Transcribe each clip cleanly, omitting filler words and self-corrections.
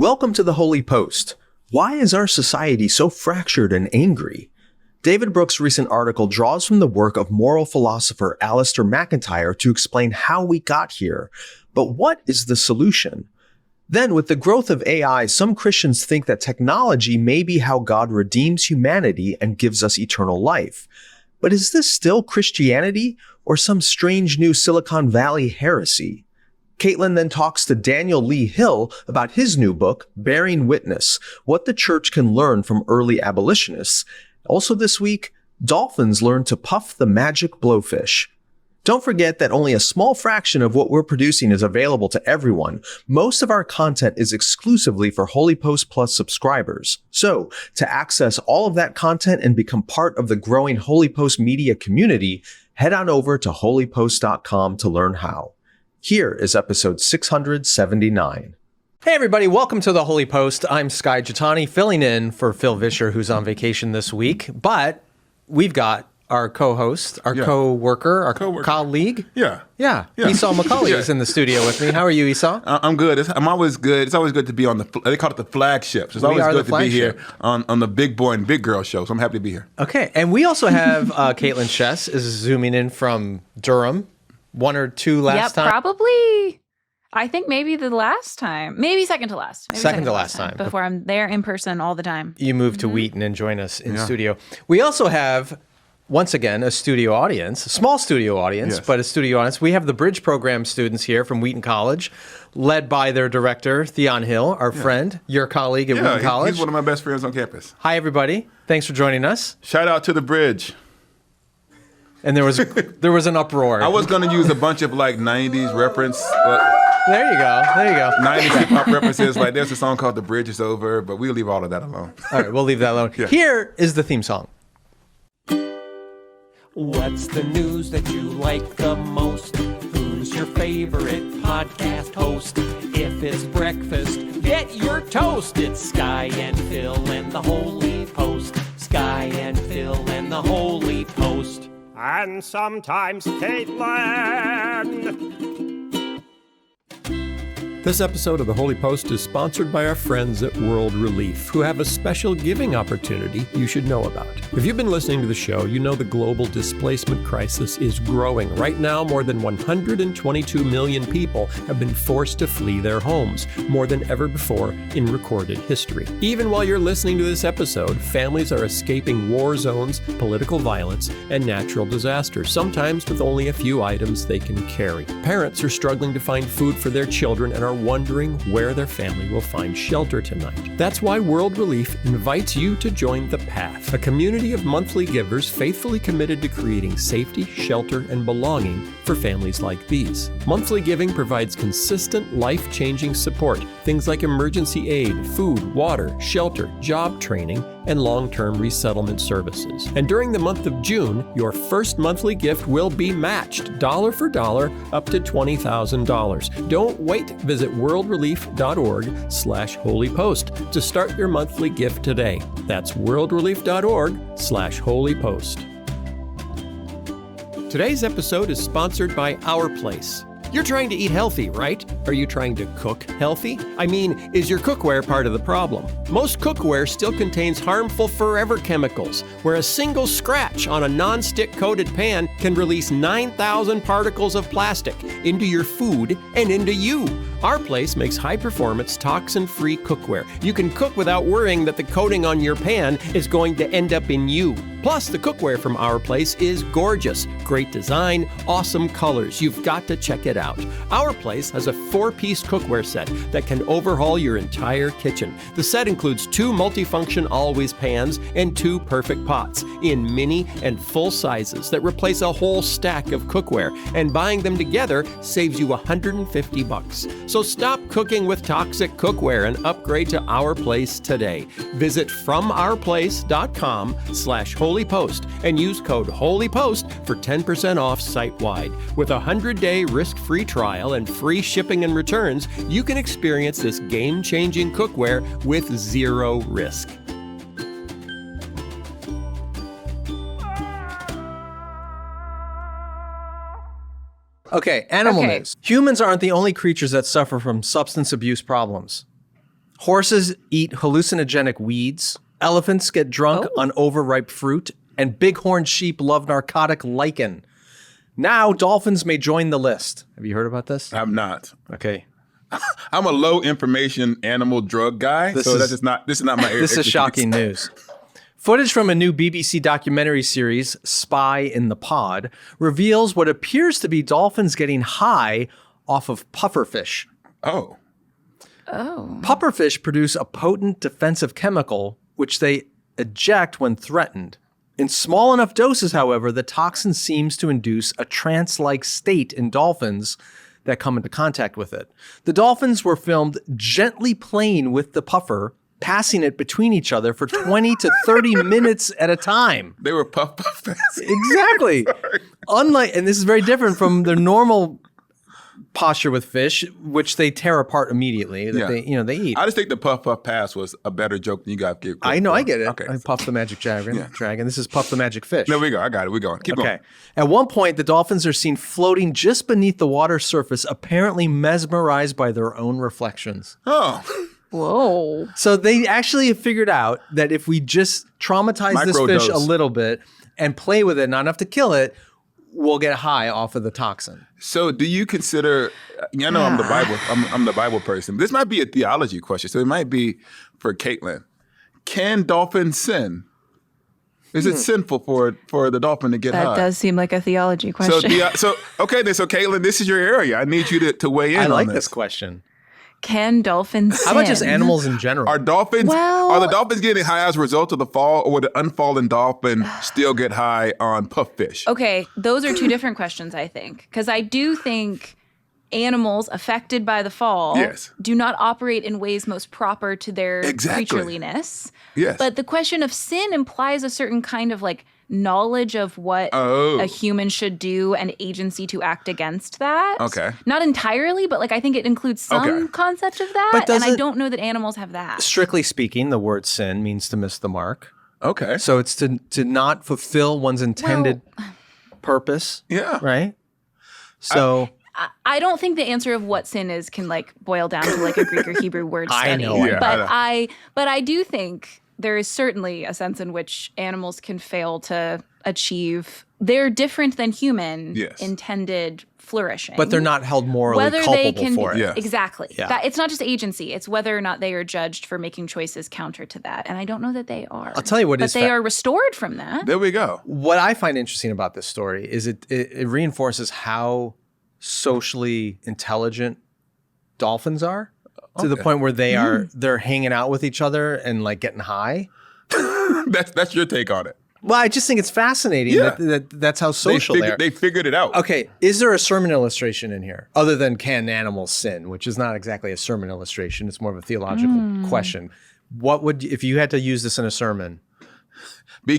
Welcome to the Holy Post. Why is our society so fractured and angry? David Brooks' recent article draws from the work of moral philosopher Alasdair MacIntyre to explain how we got here. But what is the solution? Then, with the growth of AI, some Christians think that technology may be how God redeems humanity and gives us eternal life. But is this still Christianity or some strange new Silicon Valley heresy? Kaitlyn then talks to Daniel Lee Hill about his new book, Bearing Witness, What the Church Can Learn from Early Abolitionists. Also this week, Dolphins learn to puff the magic blowfish. Don't forget that only a small fraction of what we're producing is available to everyone. Most of our content is exclusively for HOLYPOST Plus subscribers. So, to access all of that content and become part of the growing HOLYPOST media community, head on over to holypost.com to learn how. Here is episode 679. Hey everybody, welcome to the Holy Post. I'm Sky Jatani, filling in for Phil Vischer, who's on vacation this week. But we've got our co-host, our co-worker, our colleague. Yeah. Esau McCauley is in the studio with me. How are you, Esau? I'm good. I'm always good. It's always good to be on they call it the flagship. So it's always good to be here on the big boy and big girl show. So I'm happy to be here. Okay. And we also have Kaitlyn Chess is zooming in from Durham. One or two last time? Probably. I think maybe the last time. Maybe second to last. Second to last time. Before I'm there in person all the time. You moved to Wheaton and join us in studio. We also have, once again, a studio audience, a small studio audience, but a studio audience. We have the Bridge Program students here from Wheaton College, led by their director, Theon Hill, our friend, your colleague at Wheaton College. He's one of my best friends on campus. Hi, everybody. Thanks for joining us. Shout out to the Bridge. And there was an uproar. I was going to use a bunch of like 90s reference. There you go. 90s hip-hop references. Like there's a song called The Bridge Is Over, but we'll leave all of that alone. All right, we'll leave that alone. Here is the theme song. What's the news that you like the most? Who's your favorite podcast host? If it's breakfast, get your toast. It's Sky and Phil and the Holy Post. Sky and Phil and the Holy Post. And sometimes Kaitlyn. This episode of The Holy Post is sponsored by our friends at World Relief, who have a special giving opportunity you should know about. If you've been listening to the show, you know the global displacement crisis is growing. Right now, more than 122 million people have been forced to flee their homes, more than ever before in recorded history. Even while you're listening to this episode, families are escaping war zones, political violence, and natural disasters, sometimes with only a few items they can carry. Parents are struggling to find food for their children and are wondering where their family will find shelter tonight. That's why World Relief invites you to join The Path, a community of monthly givers faithfully committed to creating safety, shelter, and belonging for families like these. Monthly giving provides consistent, life-changing support, things like emergency aid, food, water, shelter, job training, and long-term resettlement services. And during the month of June, your first monthly gift will be matched, dollar for dollar, up to $20,000. Don't wait. Visit worldrelief.org/holypost to start your monthly gift today. That's worldrelief.org/holypost. Today's episode is sponsored by Our Place. You're trying to eat healthy, right? Are you trying to cook healthy? I mean, is your cookware part of the problem? Most cookware still contains harmful forever chemicals, where a single scratch on a non-stick coated pan can release 9,000 particles of plastic into your food and into you. Our Place makes high-performance, toxin-free cookware. You can cook without worrying that the coating on your pan is going to end up in you. Plus, the cookware from Our Place is gorgeous. Great design, awesome colors. You've got to check it out. Our Place has a 4-piece cookware set that can overhaul your entire kitchen. The set includes 2 multifunction always pans and 2 perfect pots in mini and full sizes that replace a whole stack of cookware. And buying them together saves you $150. So stop cooking with toxic cookware and upgrade to Our Place today. Visit FromOurPlace.com/holypost and use code HOLYPOST for 10% off site-wide. With a 100-day risk-free trial and free shipping and returns, you can experience this game-changing cookware with zero risk. Okay, animal news. Humans aren't the only creatures that suffer from substance abuse problems. Horses eat hallucinogenic weeds. Elephants get drunk on overripe fruit. And bighorn sheep love narcotic lichen. Now, dolphins may join the list. Have you heard about this? I'm not. Okay. I'm a low information animal drug guy, this is not my area. This is shocking news. Footage from a new BBC documentary series, Spy in the Pod, reveals what appears to be dolphins getting high off of pufferfish. Oh. Pufferfish produce a potent defensive chemical, which they eject when threatened. In small enough doses, however, the toxin seems to induce a trance-like state in dolphins that come into contact with it. The dolphins were filmed gently playing with the puffer, passing it between each other for 20 to 30 minutes at a time. They were puff. Exactly. Unlike, and this is very different from their normal posture with fish, which they tear apart immediately. They eat. I just think the puff pass was a better joke than you got. I know, I get it. Okay. I Puff the Magic Dragon. This is Puff the Magic Fish. There we go. I got it. We're going. Keep going. At one point, the dolphins are seen floating just beneath the water surface, apparently mesmerized by their own reflections. Oh. Whoa. So they actually have figured out that if we just traumatize this fish a little bit and play with it, not enough to kill it, we'll get high off of the toxin. So do you consider, I know I'm the Bible, I'm the Bible person. This might be a theology question, so it might be for Kaitlyn. Can dolphins sin? Is it sinful for the dolphin to get high? That does seem like a theology question. So Kaitlyn, this is your area. I need you to weigh in on this. I like this question. Can dolphins sin? How about just animals in general? Are the dolphins getting high as a result of the fall, or would the unfallen dolphin still get high on puffish? Okay, those are two different questions, I think. Because I do think animals affected by the fall do not operate in ways most proper to their creatureliness. Yes. But the question of sin implies a certain kind of like knowledge of what a human should do and agency to act against that. Okay. Not entirely, but like I think it includes some concept of that. And I don't know that animals have that. Strictly speaking, the word sin means to miss the mark. Okay. So it's to not fulfill one's intended purpose. Yeah. Right? So I don't think the answer of what sin is can like boil down to like a Greek or Hebrew word study. I know. But I do think there is certainly a sense in which animals can fail to achieve they're different than human intended flourishing. But they're not held morally culpable for it. Yeah. Exactly. Yeah. It's not just agency. It's whether or not they are judged for making choices counter to that. And I don't know that they are. I'll tell you what but they are restored from that. There we go. What I find interesting about this story is it reinforces how socially intelligent dolphins are to the point where they're hanging out with each other and like getting high. That's your take on it. Well, I just think it's fascinating that's how social they are. They figured it out. Okay, is there a sermon illustration in here other than can animals sin, which is not exactly a sermon illustration. It's more of a theological question. What would, if you had to use this in a sermon? Be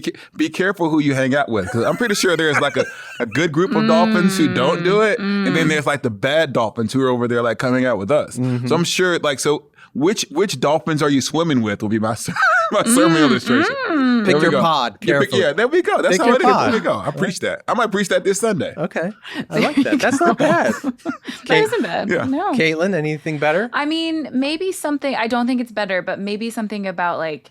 careful who you hang out with, because I'm pretty sure there's like a good group of dolphins who don't do it, and then there's like the bad dolphins who are over there like coming out with us. So I'm sure which dolphins are you swimming with will be my sermon illustration. Pick your pod carefully. Yeah, there we go. That's Pick how it is. pod. There we go. I preach that. I might preach that this Sunday. Okay, I like that. That's not bad. That isn't bad. Yeah. No. Kaitlyn, anything better? I mean, maybe something, I don't think it's better, but maybe something about like,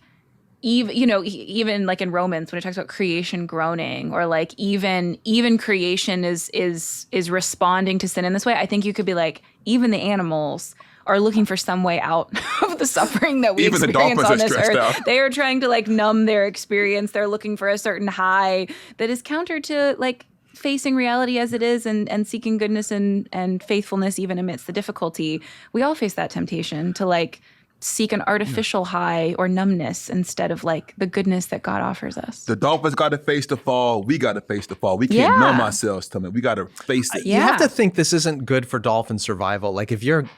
even like in Romans when it talks about creation groaning, or like even creation is responding to sin in this way. I think you could be like, even the animals are looking for some way out of the suffering that we even experience on this earth. Out. They are trying to like numb their experience. They're looking for a certain high that is counter to like facing reality as it is and seeking goodness and faithfulness even amidst the difficulty. We all face that temptation to like seek an artificial high or numbness instead of like the goodness that God offers us. The dolphins got to face the fall. We got to face the fall. We can't numb ourselves to it. We got to face it. You have to think this isn't good for dolphin survival. Like if you're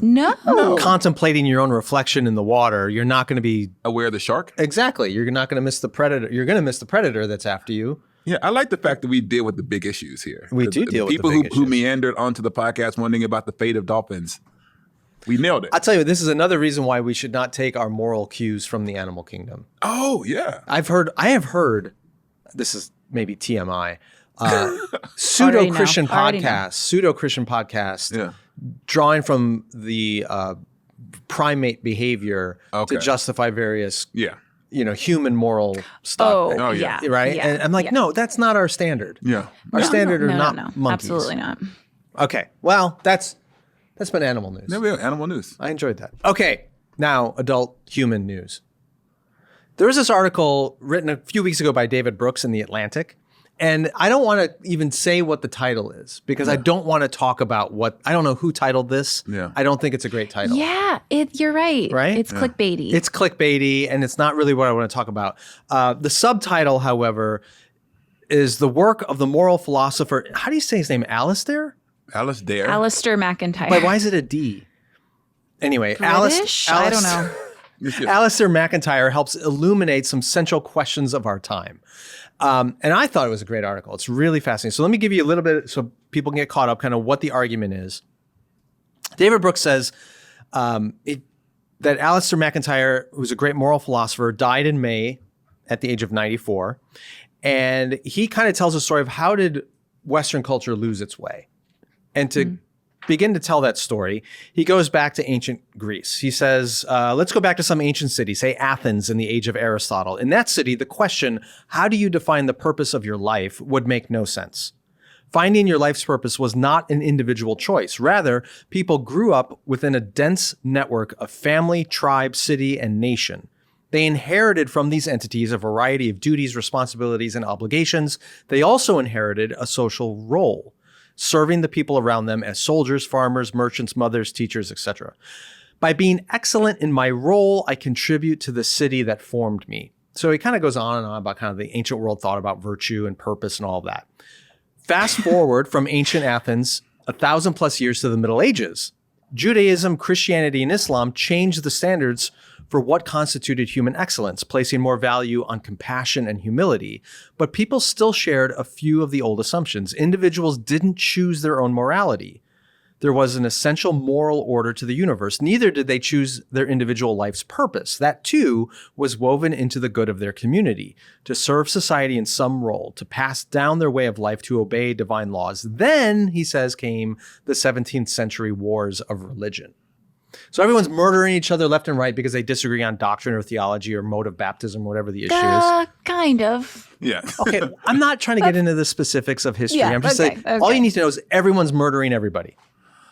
No. contemplating your own reflection in the water, you're not going to be Aware of the shark? exactly. You're not going to miss the predator. You're going to miss the predator that's after you. Yeah, I like the fact that we deal with the big issues here. We do deal with the people big who issues. meandered onto the podcast wondering about the fate of dolphins. We nailed it. I'll tell you, this is another reason why we should not take our moral cues from the animal kingdom. Oh, yeah. I have heard, this is maybe TMI, pseudo-Christian podcast, Yeah. drawing from the primate behavior Okay. to justify various, Yeah. human moral stuff. Oh, yeah. Right? Yeah. And I'm like, Yeah. no, that's not our standard. Yeah. Our standard are no, not no. monkeys. Absolutely not. Okay. Well, that's been animal news. There we go. Animal news. I enjoyed that. Okay. Now, adult human news. There was this article written a few weeks ago by David Brooks in The Atlantic. And I don't want to even say what the title is because I don't want to talk about I don't know who titled this. Yeah. I don't think it's a great title. Yeah, you're right. Right? It's clickbaity. It's clickbaity and it's not really what I want to talk about. The subtitle, however, is the work of the moral philosopher. How do you say his name? Alasdair? Alasdair. Alasdair MacIntyre. But why is it a D? Anyway, British? I don't know. Alasdair MacIntyre helps illuminate some central questions of our time. And I thought it was a great article. It's really fascinating. So let me give you a little bit so people can get caught up kind of what the argument is. David Brooks says that Alasdair MacIntyre, who's a great moral philosopher, died in May at the age of 94. And he kind of tells a story of how did Western culture lose its way. And to begin to tell that story, he goes back to ancient Greece. He says, let's go back to some ancient city, say Athens in the age of Aristotle. In that city, the question, how do you define the purpose of your life, would make no sense. Finding your life's purpose was not an individual choice. Rather, people grew up within a dense network of family, tribe, city, and nation. They inherited from these entities a variety of duties, responsibilities, and obligations. They also inherited a social role, serving the people around them as soldiers, farmers, merchants, mothers, teachers, etc. By being excellent in my role, I contribute to the city that formed me. So he kind of goes on and on about kind of the ancient world thought about virtue and purpose and all of that. Fast forward from ancient Athens, 1,000 plus years to the Middle Ages. Judaism, Christianity, and Islam changed the standards for what constituted human excellence, placing more value on compassion and humility. But people still shared a few of the old assumptions. Individuals didn't choose their own morality. There was an essential moral order to the universe. Neither did they choose their individual life's purpose. That too was woven into the good of their community, to serve society in some role, to pass down their way of life, to obey divine laws. Then, he says, came the 17th century wars of religion. So everyone's murdering each other left and right because they disagree on doctrine or theology or mode of baptism, whatever the issue is. Kind of. Yeah. Okay, I'm not trying to get into the specifics of history. Yeah, I'm just okay, saying, all okay. you need to know is everyone's murdering everybody.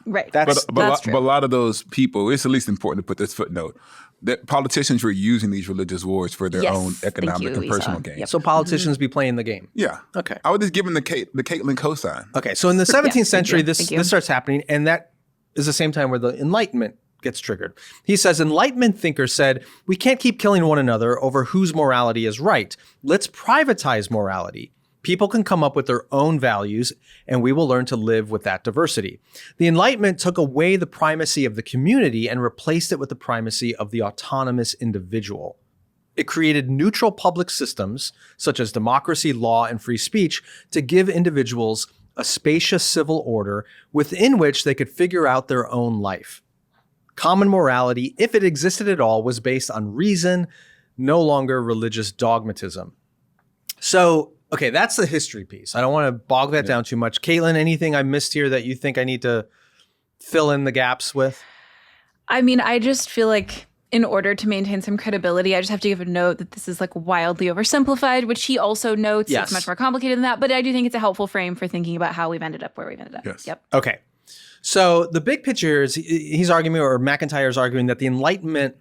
Right. That's That's true. But a lot of those people, it's at least important to put this footnote, that politicians were using these religious wars for their Yes, own thank economic you, and personal Isa. gain. Yep. so politicians be playing the game. Yeah. Okay. I would just give them the Kaitlyn cosign. Okay, so in the 17th century, you, this thank you. starts happening, and that is the same time where the Enlightenment gets triggered. He says, Enlightenment thinkers said, we can't keep killing one another over whose morality is right. Let's privatize morality. People can come up with their own values, and we will learn to live with that diversity. The Enlightenment took away the primacy of the community and replaced it with the primacy of the autonomous individual. It created neutral public systems, such as democracy, law, and free speech, to give individuals a spacious civil order within which they could figure out their own life. Common morality, if it existed at all, was based on reason, no longer religious dogmatism. So, okay, that's the history piece. I don't want to bog that down too much. Kaitlyn, anything I missed here that you think I need to fill in the gaps with? I mean, I just feel like in order to maintain some credibility, I just have to give a note that this is like wildly oversimplified, which he also notes. Yes. It's much more complicated than that. But I do think it's a helpful frame for thinking about how we've ended up where we've ended up. Yes. Yep. Okay. So the big picture is he's arguing, or MacIntyre is arguing, that the Enlightenment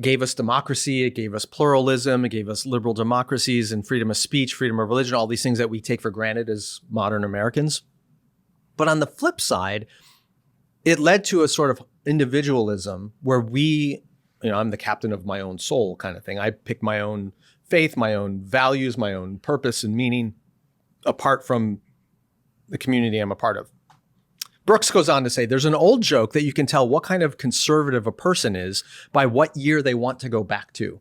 gave us democracy, it gave us pluralism, it gave us liberal democracies and freedom of speech, freedom of religion, all these things that we take for granted as modern Americans. But on the flip side, it led to a sort of individualism where I'm the captain of my own soul kind of thing. I pick my own faith, my own values, my own purpose and meaning apart from the community I'm a part of. Brooks goes on to say, there's an old joke that you can tell what kind of conservative a person is by what year they want to go back to.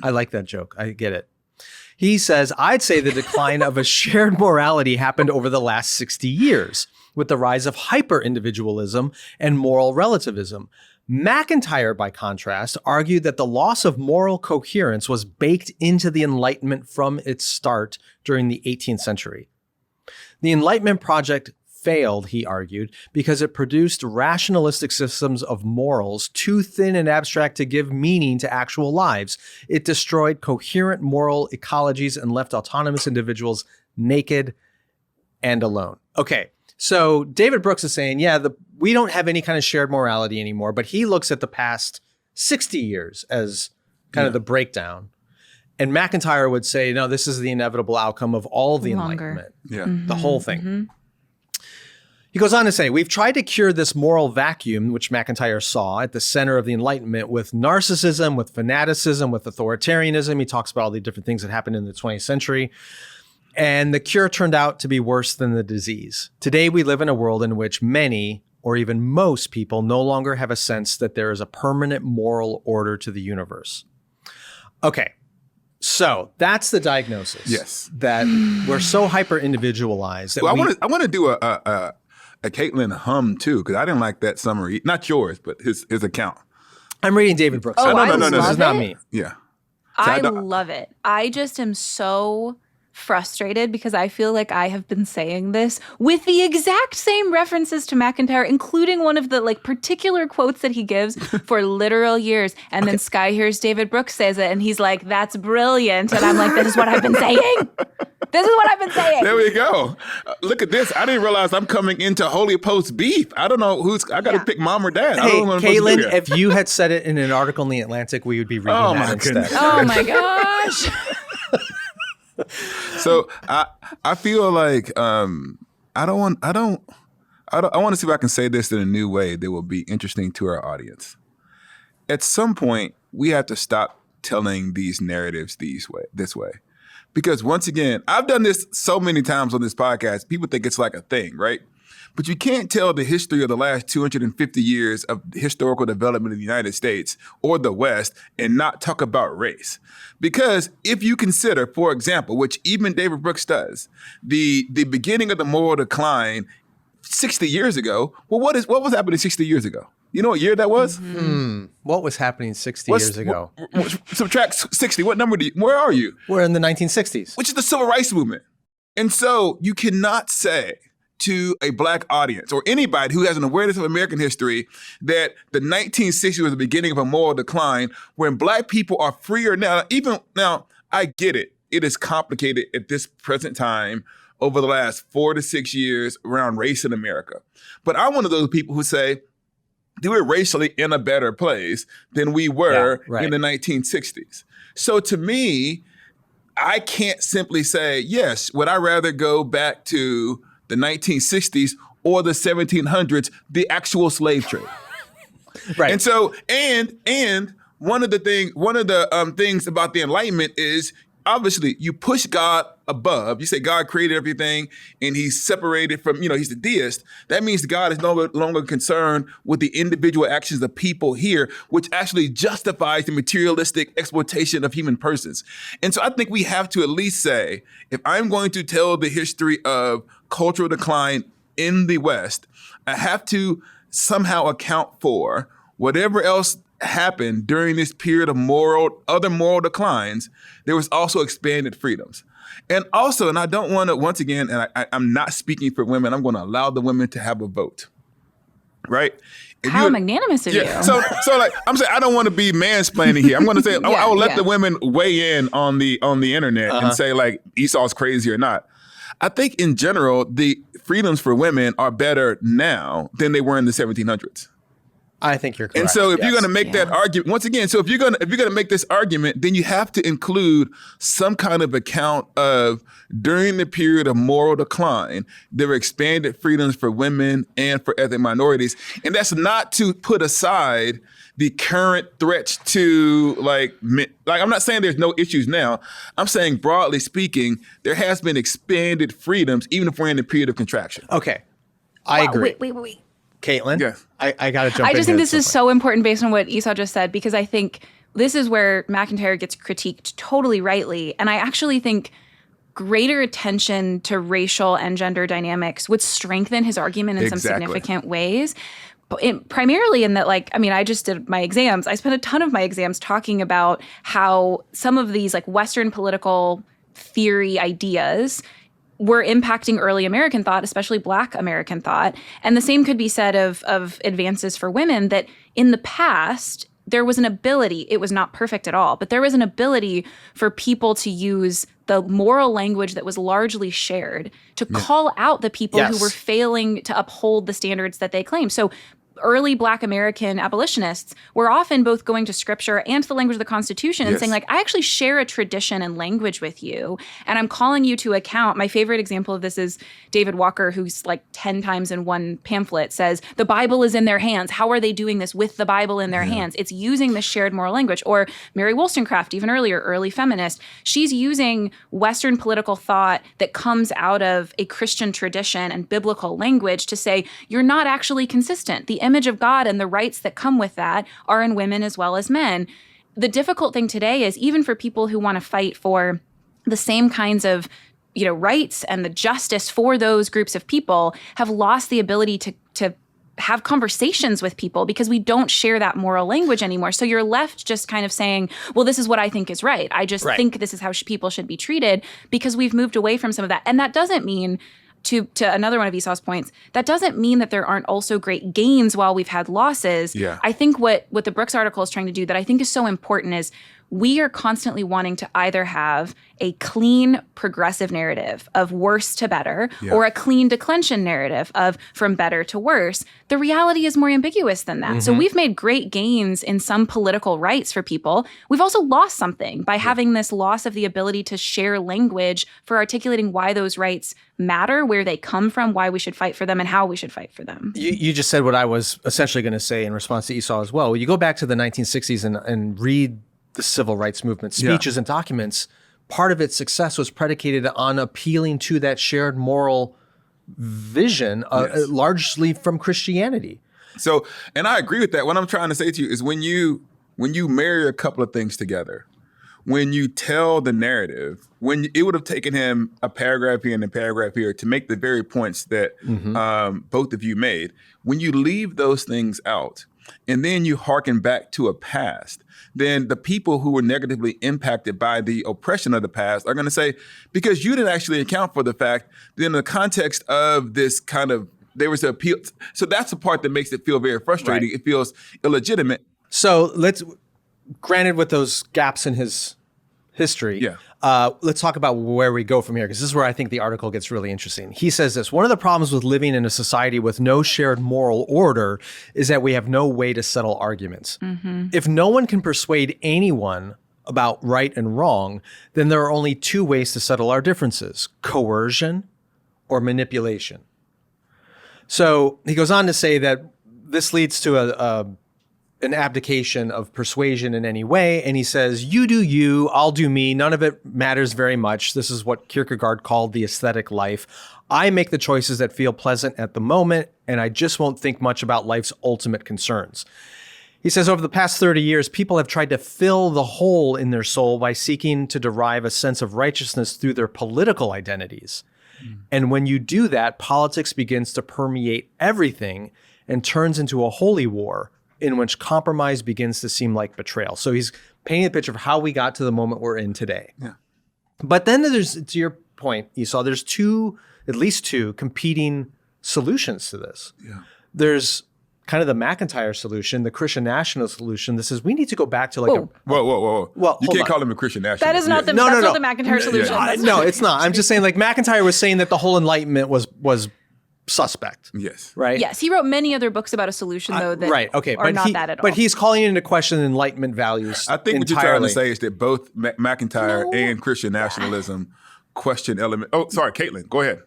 I like that joke. I get it. He says, I'd say the decline of a shared morality happened over the last 60 years with the rise of hyper-individualism and moral relativism. MacIntyre, by contrast, argued that the loss of moral coherence was baked into the Enlightenment from its start during the 18th century. The Enlightenment project failed, he argued, because it produced rationalistic systems of morals too thin and abstract to give meaning to actual lives. It destroyed coherent moral ecologies and left autonomous individuals naked and alone. Okay, so David Brooks is saying, we don't have any kind of shared morality anymore, but he looks at the past 60 years as kind of the breakdown. And MacIntyre would say, no, this is the inevitable outcome of all of the Enlightenment. Yeah. The whole thing. He goes on to say, we've tried to cure this moral vacuum, which MacIntyre saw at the center of the Enlightenment, with narcissism, with fanaticism, with authoritarianism. He talks about all the different things that happened in the 20th century. And the cure turned out to be worse than the disease. Today, we live in a world in which many, or even most people, no longer have a sense that there is a permanent moral order to the universe. Okay. So that's the diagnosis. Yes. That we're so hyper-individualized. That I want to do a Kaitlyn hum too, because I didn't like that summary. Not yours, but his account. I'm reading David Brooks. Oh, no. This is not me. Yeah. I love it. I just am so frustrated because I feel like I have been saying this with the exact same references to MacIntyre, including one of the particular quotes that he gives for literal years. And then Sky hears David Brooks says it and he's like, that's brilliant. And I'm like, this is what I've been saying. This is what I've been saying. There we go. Look at this. I didn't realize I'm coming into HOLYPOST beef. I don't know I got to pick mom or dad. Hey, Kaitlyn, if you had said it in an article in The Atlantic, we would be reading that instead. Oh my gosh. So I feel like I want to see if I can say this in a new way that will be interesting to our audience. At some point, we have to stop telling these narratives this way. Because once again, I've done this so many times on this podcast, people think it's like a thing, right? But you can't tell the history of the last 250 years of historical development in the United States or the West and not talk about race. Because if you consider, for example, which even David Brooks does, the beginning of the moral decline 60 years ago, well, what was happening 60 years ago? You know what year that was? What was happening 60 years ago? Subtract 60. What number where are you? We're in the 1960s. Which is the Civil Rights Movement. And so you cannot say to a black audience or anybody who has an awareness of American history that the 1960s was the beginning of a moral decline when black people are freer now. Even now, I get it. It is complicated at this present time over the last 4 to 6 years around race in America. But I'm one of those people who say that we're racially in a better place than we were in the 1960s. So to me, I can't simply say, yes, would I rather go back to the 1960s or the 1700s, the actual slave trade. Right. And so, and one of the things about the Enlightenment is obviously you push God above. You say God created everything and he's separated from, he's the deist. That means God is no longer concerned with the individual actions of people here, which actually justifies the materialistic exploitation of human persons. And so I think we have to at least say, if I'm going to tell the history of cultural decline in the West, I have to somehow account for whatever else happened during this period of other moral declines. There was also expanded freedoms. And also, and I don't want to, once again, and I'm not speaking for women, I'm going to allow the women to have a vote, right? How magnanimous of you. So like, I'm saying, I don't want to be mansplaining here. I'm going to say, I will let the women weigh in on the internet and say like, Esau's crazy or not. I think in general, the freedoms for women are better now than they were in the 1700s. I think you're correct. And so if you're going to make that argument, once again, so if you're going to make this argument, then you have to include some kind of account of during the period of moral decline, there were expanded freedoms for women and for ethnic minorities. And that's not to put aside the current threats to like I'm not saying there's no issues now. I'm saying broadly speaking, there has been expanded freedoms, even if we're in the period of contraction. Okay. I agree. Wait. Caitlin, yeah. I got to jump in. I just think this is so important based on what Esau just said, because I think this is where MacIntyre gets critiqued totally rightly. And I actually think greater attention to racial and gender dynamics would strengthen his argument in some significant ways. Primarily in that, I just did my exams. I spent a ton of my exams talking about how some of these Western political theory ideas were impacting early American thought, especially Black American thought. And the same could be said of advances for women, that in the past, there was an ability, it was not perfect at all, but there was an ability for people to use the moral language that was largely shared to call out the people who were failing to uphold the standards that they claimed. So early Black American abolitionists were often both going to scripture and to the language of the Constitution and saying, like, I actually share a tradition and language with you, and I'm calling you to account. My favorite example of this is David Walker, who's like 10 times in one pamphlet says, the Bible is in their hands. How are they doing this with the Bible in their hands? It's using the shared moral language. Or Mary Wollstonecraft, even earlier, early feminist, she's using Western political thought that comes out of a Christian tradition and biblical language to say, you're not actually consistent. The image of God and the rights that come with that are in women as well as men. The difficult thing today is, even for people who want to fight for the same kinds of, rights and the justice for those groups of people, have lost the ability to have conversations with people because we don't share that moral language anymore. So you're left just kind of saying, well, this is what I think is right. I just think this is how people should be treated, because we've moved away from some of that. And that doesn't mean, to another one of Esau's points, that doesn't mean that there aren't also great gains while we've had losses. Yeah. I think what the Brooks article is trying to do that I think is so important is we are constantly wanting to either have a clean progressive narrative of worse to better or a clean declension narrative of from better to worse. The reality is more ambiguous than that. So we've made great gains in some political rights for people. We've also lost something by having this loss of the ability to share language for articulating why those rights matter, where they come from, why we should fight for them, and how we should fight for them. You just said what I was essentially going to say in response to Esau as well. You go back to the 1960s and read the civil rights movement speeches and documents. Part of its success was predicated on appealing to that shared moral vision, largely from Christianity. So, and I agree with that. What I'm trying to say to you is when you marry a couple of things together, when you tell the narrative, when it would have taken him a paragraph here and a paragraph here to make the very points that both of you made, when you leave those things out and then you hearken back to a past, then the people who were negatively impacted by the oppression of the past are going to say, because you didn't actually account for the fact that in the context of this kind of, there was an appeal. So that's the part that makes it feel very frustrating. It feels illegitimate. So granted with those gaps in his history, let's talk about where we go from here, because this is where I think the article gets really interesting. He says this: one of the problems with living in a society with no shared moral order is that we have no way to settle arguments. If no one can persuade anyone about right and wrong, then there are only two ways to settle our differences: coercion or manipulation. So he goes on to say that this leads to an abdication of persuasion in any way. And he says, you do you, I'll do me. None of it matters very much. This is what Kierkegaard called the aesthetic life. I make the choices that feel pleasant at the moment, and I just won't think much about life's ultimate concerns. He says, over the past 30 years, people have tried to fill the hole in their soul by seeking to derive a sense of righteousness through their political identities. And when you do that, politics begins to permeate everything and turns into a holy war in which compromise begins to seem like betrayal. So he's painting a picture of how we got to the moment we're in today. But then there's, to your point, Esau, there's at least two competing solutions to this. There's kind of the MacIntyre solution, the Christian nationalist solution. This is, we need to go back to Whoa. Well, you can't call him a Christian nationalist. That is not the not the MacIntyre solution. No, it's not. I'm just saying, like, MacIntyre was saying that the whole Enlightenment was suspect. Right? Yes. He wrote many other books about a solution, though, that are not that at all. But he's calling into question Enlightenment values. I think what you're trying to say is that both MacIntyre and Christian nationalism question element. Oh, sorry, Kaitlyn, go ahead.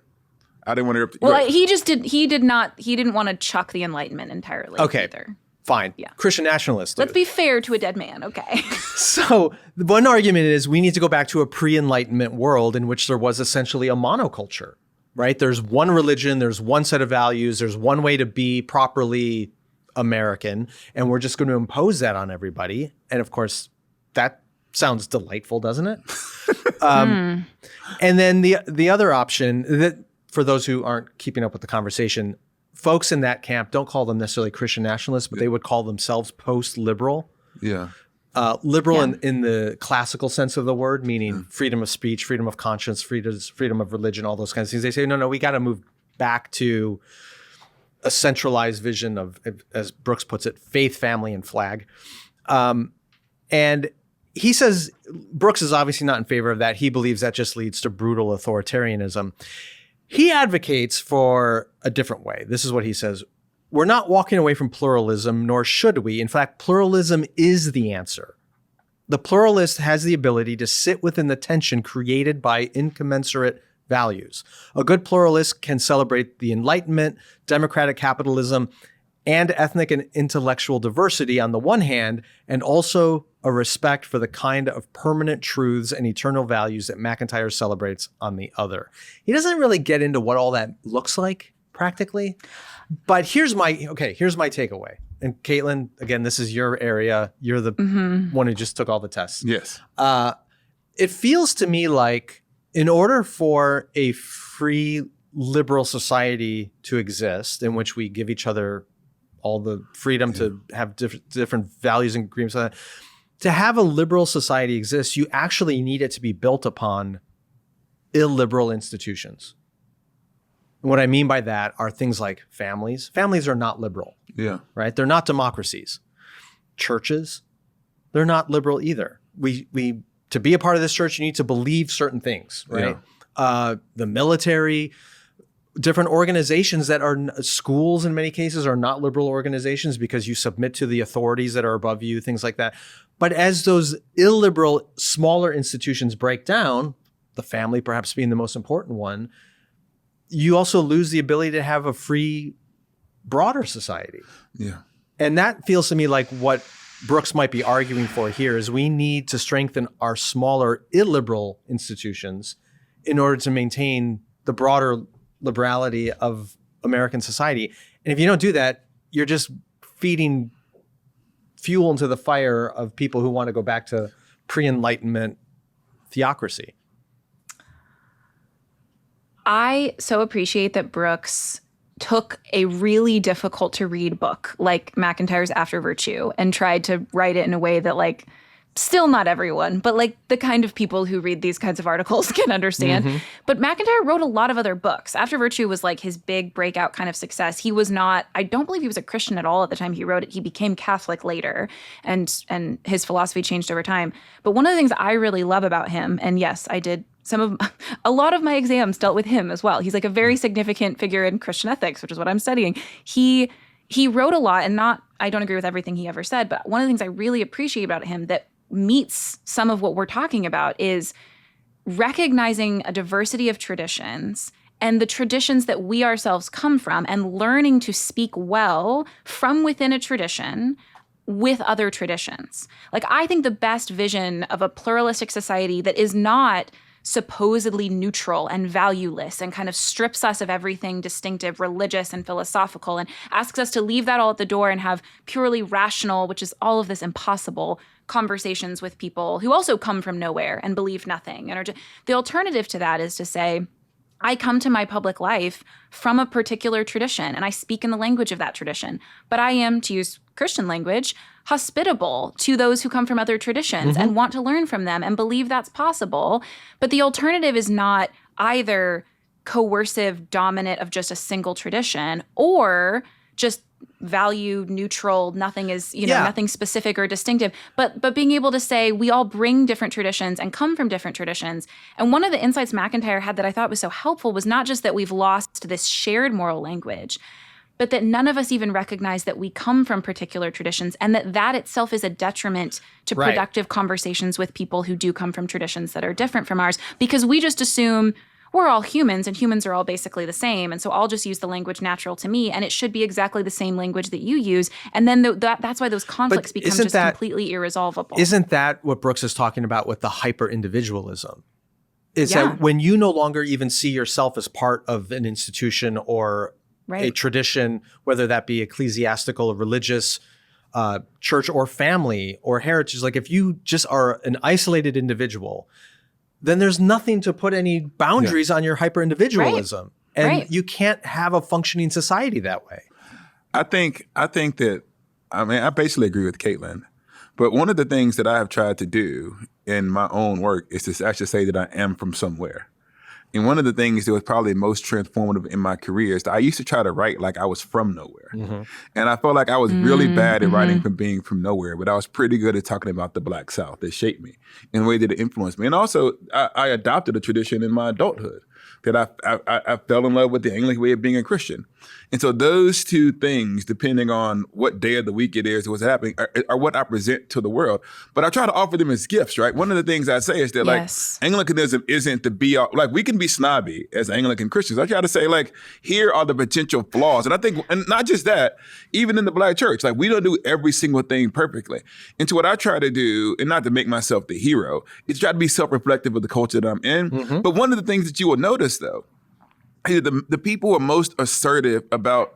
I didn't want to interrupt you. Well, he didn't want to chuck the Enlightenment entirely either. Fine. Christian nationalist. Let's be fair to a dead man. Okay. So one argument is we need to go back to a pre-Enlightenment world in which there was essentially a monoculture. Right? There's one religion, there's one set of values, there's one way to be properly American, and we're just going to impose that on everybody. And of course, that sounds delightful, doesn't it? And then the other option, that for those who aren't keeping up with the conversation, folks in that camp don't call them necessarily Christian nationalists, but they would call themselves post-liberal. Liberal in the classical sense of the word, meaning freedom of speech, freedom of conscience, freedom of religion, all those kinds of things. They say, no, we got to move back to a centralized vision of, as Brooks puts it, faith, family, and flag. And he says, Brooks is obviously not in favor of that. He believes that just leads to brutal authoritarianism. He advocates for a different way. This is what he says. We're not walking away from pluralism, nor should we. In fact, pluralism is the answer. The pluralist has the ability to sit within the tension created by incommensurate values. A good pluralist can celebrate the Enlightenment, democratic capitalism, and ethnic and intellectual diversity on the one hand, and also a respect for the kind of permanent truths and eternal values that MacIntyre celebrates on the other. He doesn't really get into what all that looks like practically. But here's my takeaway. And Kaitlyn, again, this is your area. You're the one who just took all the tests. Yes. It feels to me like in order for a free liberal society to exist in which we give each other all the freedom to have different values and agreements, to have a liberal society exist, you actually need it to be built upon illiberal institutions. And what I mean by that are things like families. Families are not liberal. Yeah. Right? They're not democracies. Churches, they're not liberal either. We to be a part of this church, you need to believe certain things, right? Yeah. The military, different organizations that are schools in many cases are not liberal organizations because you submit to the authorities that are above you, things like that. But as those illiberal, smaller institutions break down, the family perhaps being the most important one, you also lose the ability to have a free, broader society. Yeah. And that feels to me like what Brooks might be arguing for here is we need to strengthen our smaller, illiberal institutions in order to maintain the broader liberality of American society. And if you don't do that, you're just feeding fuel into the fire of people who want to go back to pre-Enlightenment theocracy. I so appreciate that Brooks took a really difficult to read book like MacIntyre's After Virtue and tried to write it in a way that like still not everyone, but like the kind of people who read these kinds of articles can understand. But MacIntyre wrote a lot of other books. After Virtue was like his big breakout kind of success. He was not, I don't believe he was a Christian at all at the time he wrote it. He became Catholic later and his philosophy changed over time. But one of the things I really love about him, and yes, I did a lot of my exams dealt with him as well. He's like a very significant figure in Christian ethics, which is what I'm studying. He wrote a lot, and I don't agree with everything he ever said, but one of the things I really appreciate about him that meets some of what we're talking about is recognizing a diversity of traditions and the traditions that we ourselves come from and learning to speak well from within a tradition with other traditions. Like, I think the best vision of a pluralistic society that is not supposedly neutral and valueless and kind of strips us of everything distinctive, religious and philosophical, and asks us to leave that all at the door and have purely rational, which is all of this impossible, conversations with people who also come from nowhere and believe nothing. And the alternative to that is to say, I come to my public life from a particular tradition and I speak in the language of that tradition, but I am, to use Christian language, hospitable to those who come from other traditions and want to learn from them and believe that's possible. But the alternative is not either coercive, dominant of just a single tradition or just value neutral, nothing is, nothing specific or distinctive, but being able to say we all bring different traditions and come from different traditions. And one of the insights MacIntyre had that I thought was so helpful was not just that we've lost this shared moral language, but that none of us even recognize that we come from particular traditions and that itself is a detriment to productive conversations with people who do come from traditions that are different from ours, because we just assume we're all humans and humans are all basically the same. And so I'll just use the language natural to me and it should be exactly the same language that you use. And then that's why those conflicts become just completely irresolvable. Isn't that what Brooks is talking about with the hyper-individualism? Is that when you no longer even see yourself as part of an institution or a tradition, whether that be ecclesiastical or religious, church or family or heritage, like if you just are an isolated individual, then there's nothing to put any boundaries on your hyper-individualism. And you can't have a functioning society that way. I think that, I basically agree with Kaitlyn, But one of the things that I have tried to do in my own work is to actually say that I am from somewhere. And one of the things that was probably most transformative in my career is that I used to try to write like I was from nowhere. Mm-hmm. And I felt like I was really bad at writing from being from nowhere, but I was pretty good at talking about the Black South that shaped me in a way that it influenced me. And also, I adopted a tradition in my adulthood that I fell in love with the Anglican way of being a Christian. And so those two things, depending on what day of the week it is or what's happening, are what I present to the world. But I try to offer them as gifts, right? One of the things I say is that like Anglicanism isn't the be all. Like we can be snobby as Anglican Christians. I try to say like, here are the potential flaws. And I think, and not just that, even in the Black church, like we don't do every single thing perfectly. And so what I try to do, and not to make myself the hero, is try to be self-reflective of the culture that I'm in. Mm-hmm. But one of the things that you will notice though, the people who are most assertive about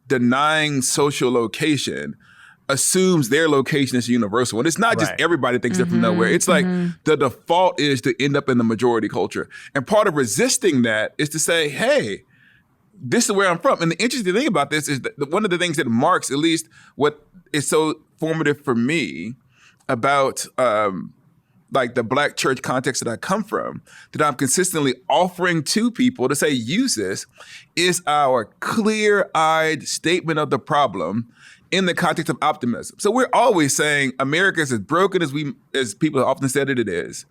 denying social location assumes their location is universal. And it's not just everybody thinks they're from nowhere. It's like the default is to end up in the majority culture. And part of resisting that is to say, hey, this is where I'm from. And the interesting thing about this is that one of the things that marks at least what is so formative for me about like the Black church context that I come from, that I'm consistently offering to people to say, use this, is our clear-eyed statement of the problem in the context of optimism. So we're always saying America is as broken as people have often said it is.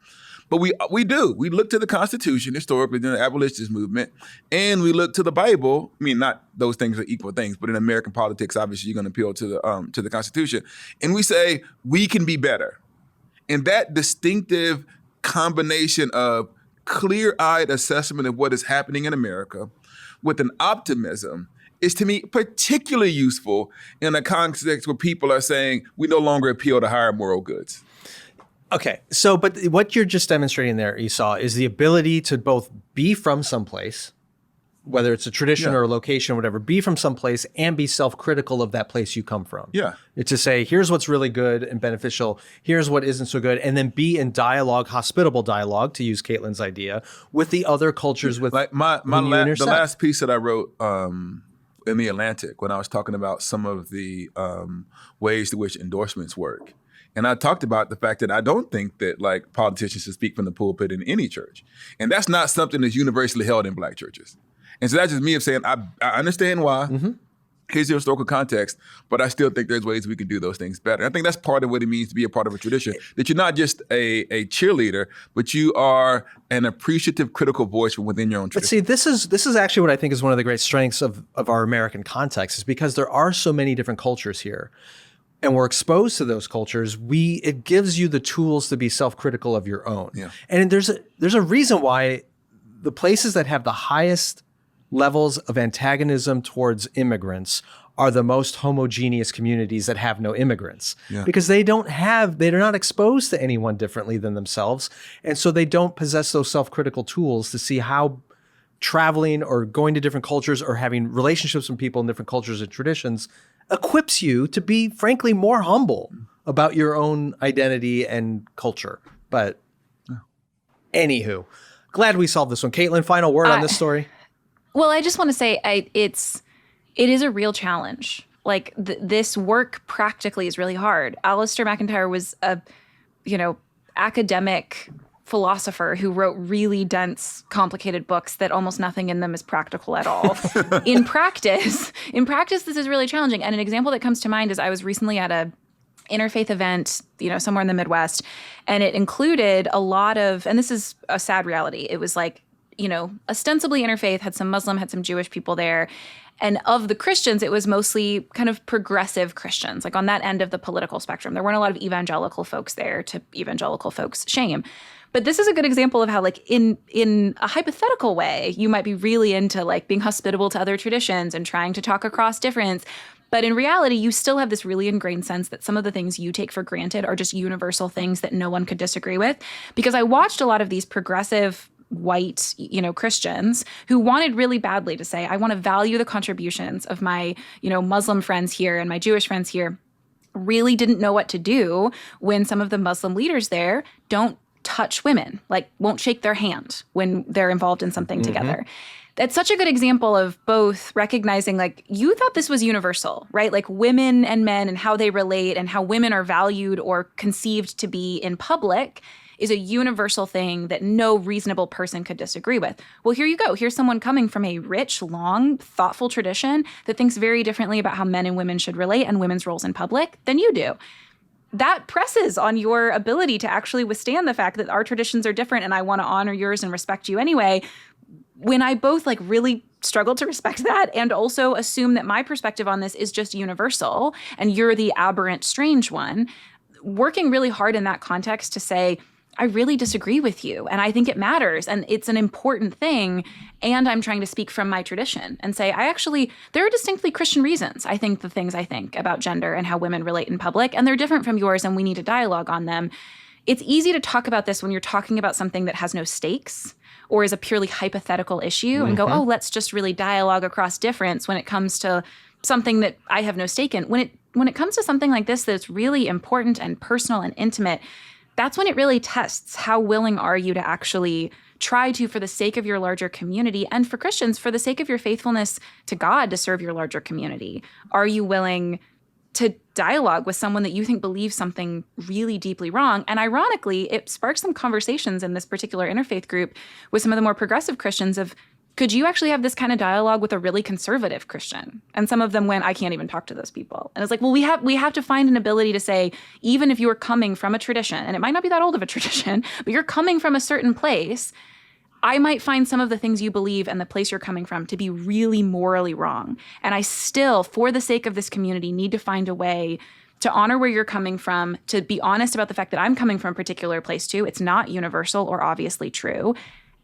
But we look to the Constitution historically during the abolitionist movement, and we look to the Bible. I mean, not those things are equal things, but in American politics, obviously, you're going to appeal to the Constitution, and we say we can be better. And that distinctive combination of clear-eyed assessment of what is happening in America with an optimism is, to me, particularly useful in a context where people are saying we no longer appeal to higher moral goods. Okay, so but what you're just demonstrating there, Esau, is the ability to both be from someplace, whether it's a tradition or a location or whatever, be from someplace and be self-critical of that place you come from. Yeah. It's to say, here's what's really good and beneficial, here's what isn't so good, and then be in dialogue, hospitable dialogue, to use Kaitlyn's idea, with the other cultures with like the last piece that I wrote in The Atlantic, when I was talking about some of the ways to which endorsements work. And I talked about the fact that I don't think that like politicians should speak from the pulpit in any church. And that's not something that's universally held in Black churches. And so that's just me of saying, I understand why. Mm-hmm. Here's the historical context, but I still think there's ways we can do those things better. I think that's part of what it means to be a part of a tradition, that you're not just a cheerleader, but you are an appreciative, critical voice from within your own tradition. But see, this is actually what I think is one of the great strengths of our American context, is because there are so many different cultures here, and we're exposed to those cultures, it gives you the tools to be self-critical of your own. Yeah. And there's a reason why the places that have the highest levels of antagonism towards immigrants are the most homogeneous communities that have no immigrants, because they're not exposed to anyone differently than themselves. And so they don't possess those self-critical tools to see how traveling or going to different cultures or having relationships with people in different cultures and traditions equips you to be, frankly, more humble about your own identity and culture. But anywho, glad we solved this one. Kaitlyn, final word on this story? Well, I just want to say it is a real challenge. Like this work practically is really hard. Alasdair MacIntyre was a, academic philosopher who wrote really dense, complicated books that almost nothing in them is practical at all. In practice, this is really challenging. And an example that comes to mind is I was recently at a interfaith event, somewhere in the Midwest, and it included a lot of, and this is a sad reality, it was like, ostensibly interfaith, had some Muslim, had some Jewish people there. And of the Christians, it was mostly kind of progressive Christians, like on that end of the political spectrum. There weren't a lot of evangelical folks there, to evangelical folks' shame. But this is a good example of how, like, in a hypothetical way, you might be really into, like, being hospitable to other traditions and trying to talk across difference. But in reality, you still have this really ingrained sense that some of the things you take for granted are just universal things that no one could disagree with. Because I watched a lot of these progressive white, Christians who wanted really badly to say, I want to value the contributions of my, Muslim friends here and my Jewish friends here, really didn't know what to do when some of the Muslim leaders there don't touch women, like won't shake their hand when they're involved in something together. that's such a good example of both recognizing like you thought this was universal, right? Like women and men and how they relate and how women are valued or conceived to be in public is a universal thing that no reasonable person could disagree with. Well, here you go. Here's someone coming from a rich, long, thoughtful tradition that thinks very differently about how men and women should relate and women's roles in public than you do. That presses on your ability to actually withstand the fact that our traditions are different and I want to honor yours and respect you anyway. When I both like really struggle to respect that and also assume that my perspective on this is just universal and you're the aberrant, strange one, working really hard in that context to say, I really disagree with you and I think it matters and it's an important thing and I'm trying to speak from my tradition and say, there are distinctly Christian reasons I think the things I think about gender and how women relate in public and they're different from yours and we need to dialogue on them. It's easy to talk about this when you're talking about something that has no stakes or is a purely hypothetical issue and go, oh, let's just really dialogue across difference when it comes to something that I have no stake in. When it comes to something like this that's really important and personal and intimate, that's when it really tests how willing are you to actually try to, for the sake of your larger community, and for Christians, for the sake of your faithfulness to God to serve your larger community. Are you willing to dialogue with someone that you think believes something really deeply wrong? And ironically, it sparks some conversations in this particular interfaith group with some of the more progressive Christians of, could you actually have this kind of dialogue with a really conservative Christian? And some of them went, I can't even talk to those people. And it's like, well, we have to find an ability to say, even if you are coming from a tradition, and it might not be that old of a tradition, but you're coming from a certain place, I might find some of the things you believe and the place you're coming from to be really morally wrong. And I still, for the sake of this community, need to find a way to honor where you're coming from, to be honest about the fact that I'm coming from a particular place too. It's not universal or obviously true.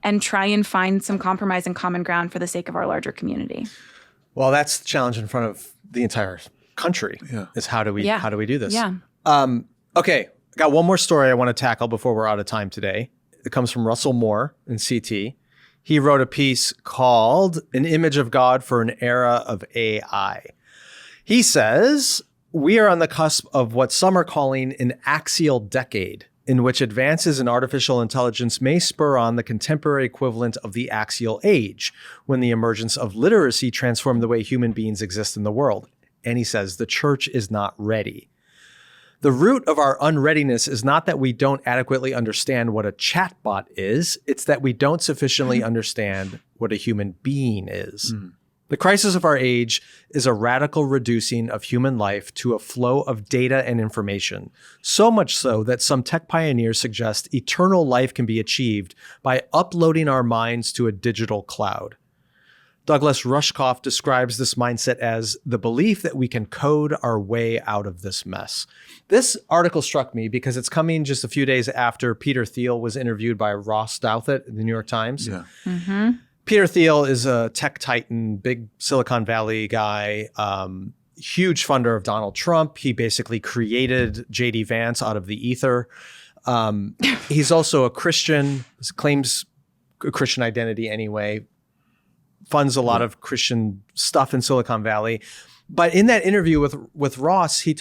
And try and find some compromise and common ground for the sake of our larger community. Well, that's the challenge in front of the entire country. Is how do we do this? Yeah. Okay, I got one more story I want to tackle before we're out of time today. It comes from Russell Moore in CT. He wrote a piece called "An Image of God for an Era of AI." He says, we are on the cusp of what some are calling an axial decade, in which advances in artificial intelligence may spur on the contemporary equivalent of the axial age, when the emergence of literacy transformed the way human beings exist in the world. And he says, the church is not ready. The root of our unreadiness is not that we don't adequately understand what a chatbot is, it's that we don't sufficiently understand what a human being is. The crisis of our age is a radical reducing of human life to a flow of data and information, so much so that some tech pioneers suggest eternal life can be achieved by uploading our minds to a digital cloud. Douglas Rushkoff describes this mindset as the belief that we can code our way out of this mess. This article struck me because it's coming just a few days after Peter Thiel was interviewed by Ross Douthat in the New York Times. Peter Thiel is a tech titan, big Silicon Valley guy, huge funder of Donald Trump. He basically created J.D. Vance out of the ether. He's also a Christian, claims a Christian identity anyway, funds a lot of Christian stuff in Silicon Valley. But in that interview with Ross, he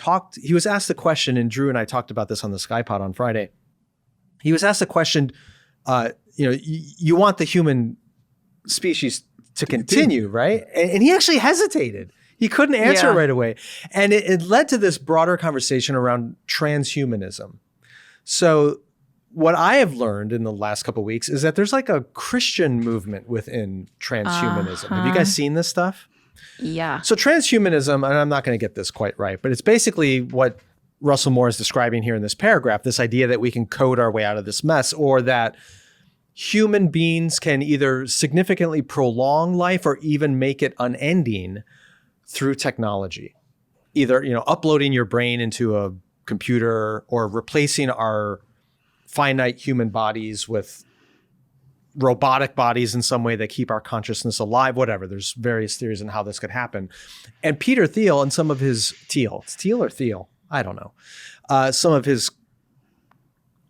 was asked the question, and Drew and I talked about this on the SkyPod on Friday. He was asked the question, you want the human species to continue, right? And he actually hesitated. He couldn't answer it right away. And it led to this broader conversation around transhumanism. So what I have learned in the last couple of weeks is that there's like a Christian movement within transhumanism. Have you guys seen this stuff? Yeah. So transhumanism, and I'm not going to get this quite right, but it's basically what Russell Moore is describing here in this paragraph, this idea that we can code our way out of this mess, or that human beings can either significantly prolong life or even make it unending through technology. Either, uploading your brain into a computer or replacing our finite human bodies with robotic bodies in some way that keep our consciousness alive, whatever. There's various theories on how this could happen. And Peter Thiel and some of his Thiel or Thiel? I don't know. Some of his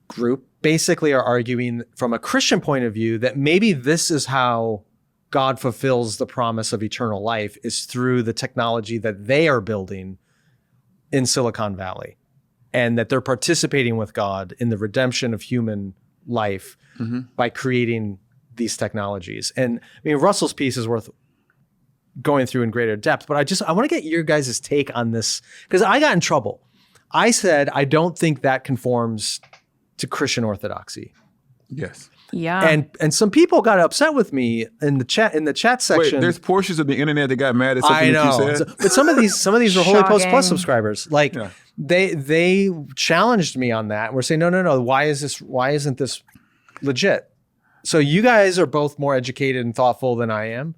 group basically are arguing from a Christian point of view that maybe this is how God fulfills the promise of eternal life, is through the technology that they are building in Silicon Valley, and that they're participating with God in the redemption of human life by creating these technologies. And I mean, Russell's piece is worth going through in greater depth, but I want to get your guys' take on this, because I got in trouble. I said, I don't think that conforms to Christian orthodoxy. Yes. Yeah. And some people got upset with me in the chat section. Wait, there's portions of the internet that got mad at something that you said? But some of these are Holy Post Plus Shocking. subscribers. Like they challenged me on that. We're saying, no. Why isn't this legit? So you guys are both more educated and thoughtful than I am.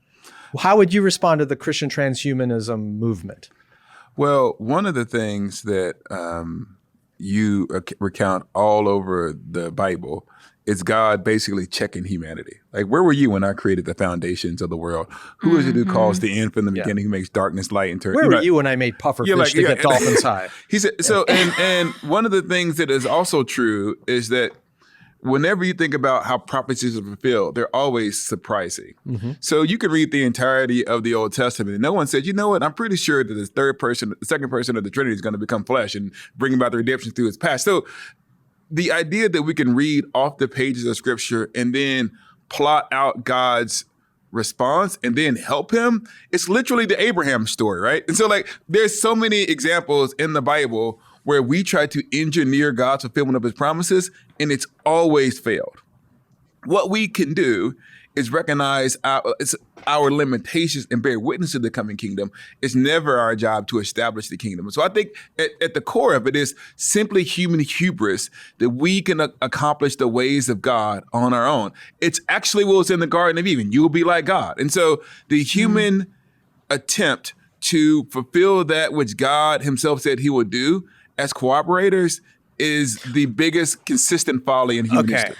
How would you respond to the Christian transhumanism movement? Well, one of the things that you recount all over the Bible is God basically checking humanity. Like, where were you when I created the foundations of the world? Who is it who calls the end from the beginning, who makes darkness light and turn? Where were you when I made Pufferfish to get dolphins high? He said, so, and one of the things that is also true is that whenever you think about how prophecies are fulfilled, they're always surprising. Mm-hmm. So you can read the entirety of the Old Testament and no one said, you know what, I'm pretty sure that the second person of the Trinity is going to become flesh and bring about the redemption through his past. So the idea that we can read off the pages of Scripture and then plot out God's response and then help him, it's literally the Abraham story, right? And so like there's so many examples in the Bible where we try to engineer God's fulfillment of his promises, and it's always failed. What we can do is recognize our limitations and bear witness to the coming kingdom. It's never our job to establish the kingdom. So I think at the core of it is simply human hubris that we can accomplish the ways of God on our own. It's actually what was in the Garden of Eden. You will be like God. And so the human attempt to fulfill that which God himself said he would do as cooperators is the biggest consistent folly in human history.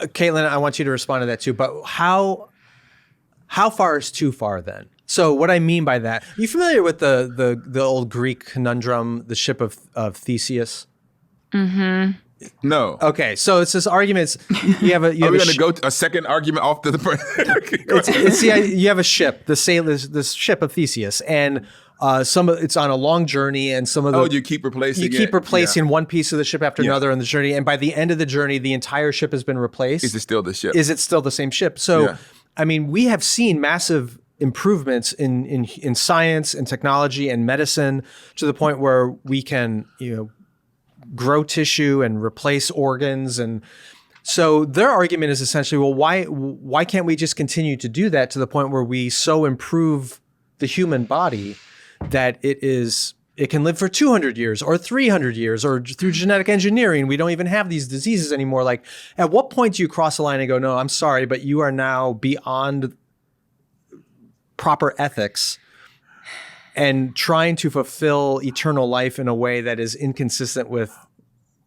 Kaitlyn, I want you to respond to that too, but how far is too far then? So what I mean by that, you familiar with the old Greek conundrum, the ship of Theseus? Mm-hmm. No. Okay, so it's this argument. You have a. Are we going to go to a second argument off to the? You have a ship, this ship of Theseus, and it's on a long journey, and some of the you keep replacing one piece of the ship after another on the journey, and by the end of the journey, the entire ship has been replaced. Is it still the ship? Is it still the same ship? So, I mean, we have seen massive improvements in science and technology and medicine to the point where we can, grow tissue and replace organs. And so their argument is essentially, well, why can't we just continue to do that to the point where we so improve the human body that it can live for 200 years or 300 years, or through genetic engineering, we don't even have these diseases anymore. Like, at what point do you cross the line and go, no, I'm sorry, but you are now beyond proper ethics and trying to fulfill eternal life in a way that is inconsistent with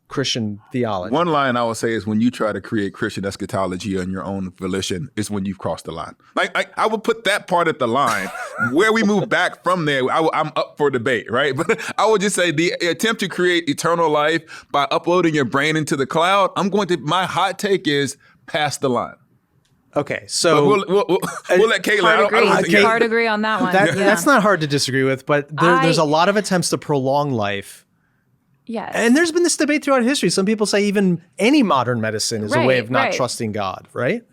Christian theology? One line I would say is when you try to create Christian eschatology on your own volition is when you've crossed the line. Like I would put that part at the line. Where we move back from there, I'm up for debate, right? But I would just say the attempt to create eternal life by uploading your brain into the cloud, my hot take is past the line. Okay, so we'll let Kaitlyn. Hard agree on that one. That's not hard to disagree with, but there's a lot of attempts to prolong life. Yes. And there's been this debate throughout history. Some people say even any modern medicine is a way of not trusting God, right?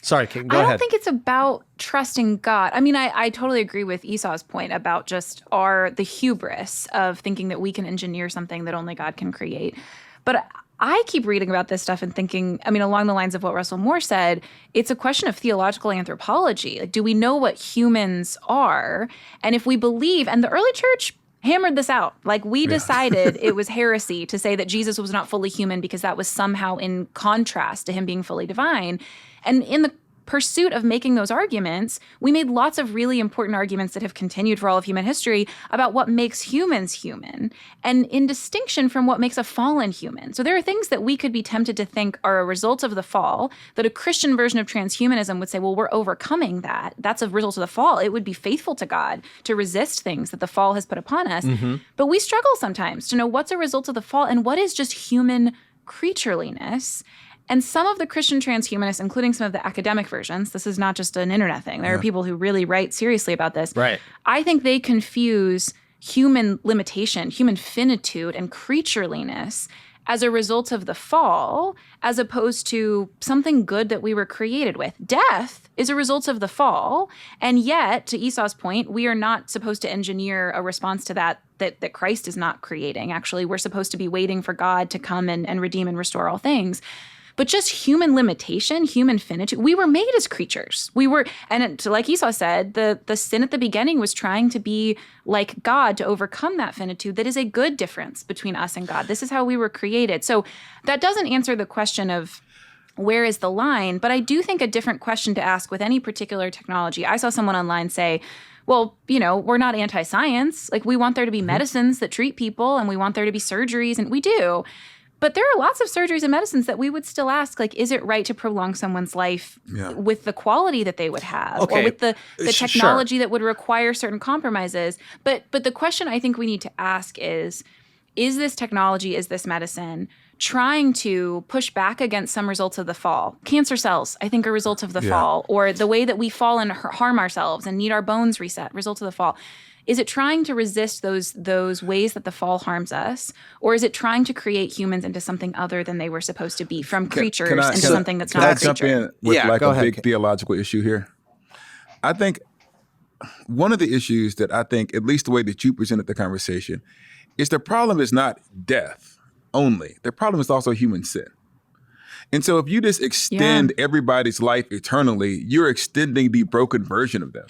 Sorry, Kate, go ahead. I don't think it's about trusting God. I mean, I totally agree with Esau's point about just the hubris of thinking that we can engineer something that only God can create. But I keep reading about this stuff and thinking, I mean, along the lines of what Russell Moore said, it's a question of theological anthropology. Like, do we know what humans are? And if we believe, and the early church hammered this out. Like, we decided it was heresy to say that Jesus was not fully human because that was somehow in contrast to him being fully divine. And in the pursuit of making those arguments, we made lots of really important arguments that have continued for all of human history about what makes humans human, and in distinction from what makes a fallen human. So there are things that we could be tempted to think are a result of the fall, that a Christian version of transhumanism would say, well, we're overcoming that. That's a result of the fall. It would be faithful to God to resist things that the fall has put upon us. Mm-hmm. But we struggle sometimes to know what's a result of the fall and what is just human creatureliness. And some of the Christian transhumanists, including some of the academic versions, this is not just an internet thing. There are people who really write seriously about this. Right. I think they confuse human limitation, human finitude, and creatureliness as a result of the fall, as opposed to something good that we were created with. Death is a result of the fall. And yet, to Esau's point, we are not supposed to engineer a response to that Christ is not creating. Actually, we're supposed to be waiting for God to come and redeem and restore all things. But just human limitation, human finitude, we were made as creatures. And like Esau said, the sin at the beginning was trying to be like God to overcome that finitude. That is a good difference between us and God. This is how we were created. So that doesn't answer the question of where is the line, but I do think a different question to ask with any particular technology. I saw someone online say, well, we're not anti-science. Like, we want there to be medicines that treat people, and we want there to be surgeries, and we do. But there are lots of surgeries and medicines that we would still ask, like, is it right to prolong someone's life with the quality that they would have, or with the technology that would require certain compromises? But the question I think we need to ask is this technology, is this medicine trying to push back against some results of the fall? Cancer cells, I think, are results of the fall, or the way that we fall and harm ourselves and need our bones reset, results of the fall. Is it trying to resist those ways that the fall harms us, or is it trying to create humans into something other than they were supposed to be, from creatures into something that's not a creature? Can I jump in with a big theological issue here? I think one of the issues that I think, at least the way that you presented the conversation, is the problem is not death only. The problem is also human sin. And so if you just extend everybody's life eternally, you're extending the broken version of them.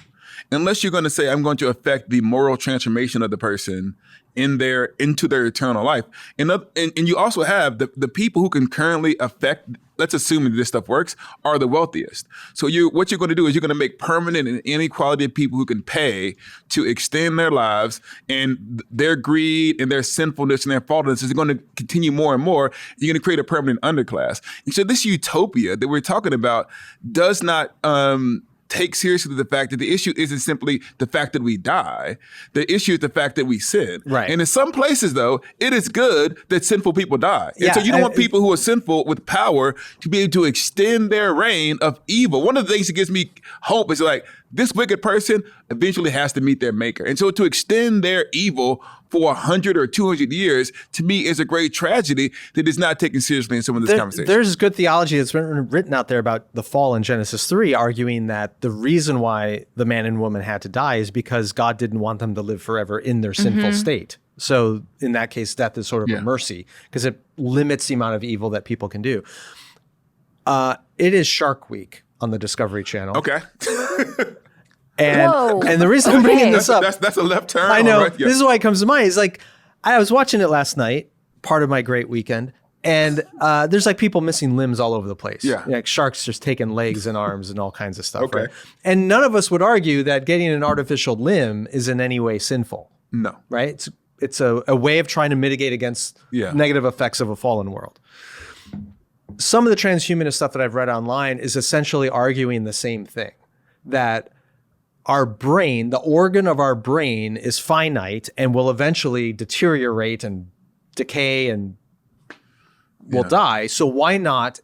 Unless you're going to say, I'm going to affect the moral transformation of the person into their eternal life. And you also have the people who can currently affect, let's assume that this stuff works, are the wealthiest. So what you're going to do is you're going to make permanent an inequality of people who can pay to extend their lives, and their greed and their sinfulness and their faultiness is going to continue more and more. You're going to create a permanent underclass. And so this utopia that we're talking about does not take seriously the fact that the issue isn't simply the fact that we die. The issue is the fact that we sin. Right. And in some places, though, it is good that sinful people die. And so you don't want people who are sinful with power to be able to extend their reign of evil. One of the things that gives me hope is like, this wicked person eventually has to meet their maker. And so to extend their evil for 100 or 200 years, to me, is a great tragedy that is not taken seriously in some of this conversation. There's good theology that's been written out there about the fall in Genesis 3, arguing that the reason why the man and woman had to die is because God didn't want them to live forever in their sinful state. So in that case, death is sort of a mercy, because it limits the amount of evil that people can do. It is Shark Week on the Discovery Channel. Okay. And the reason I'm bringing this up, that's a left turn. I know. Right? This is why it comes to mind. Is like, I was watching it last night, part of my great weekend, and there's like people missing limbs all over the place. Yeah. Like sharks just taking legs and arms and all kinds of stuff. Okay. Right? And none of us would argue that getting an artificial limb is in any way sinful. No. Right? It's a way of trying to mitigate against negative effects of a fallen world. Some of the transhumanist stuff that I've read online is essentially arguing the same thing, that our brain, the organ of our brain, is finite and will eventually deteriorate and decay and will die. So why not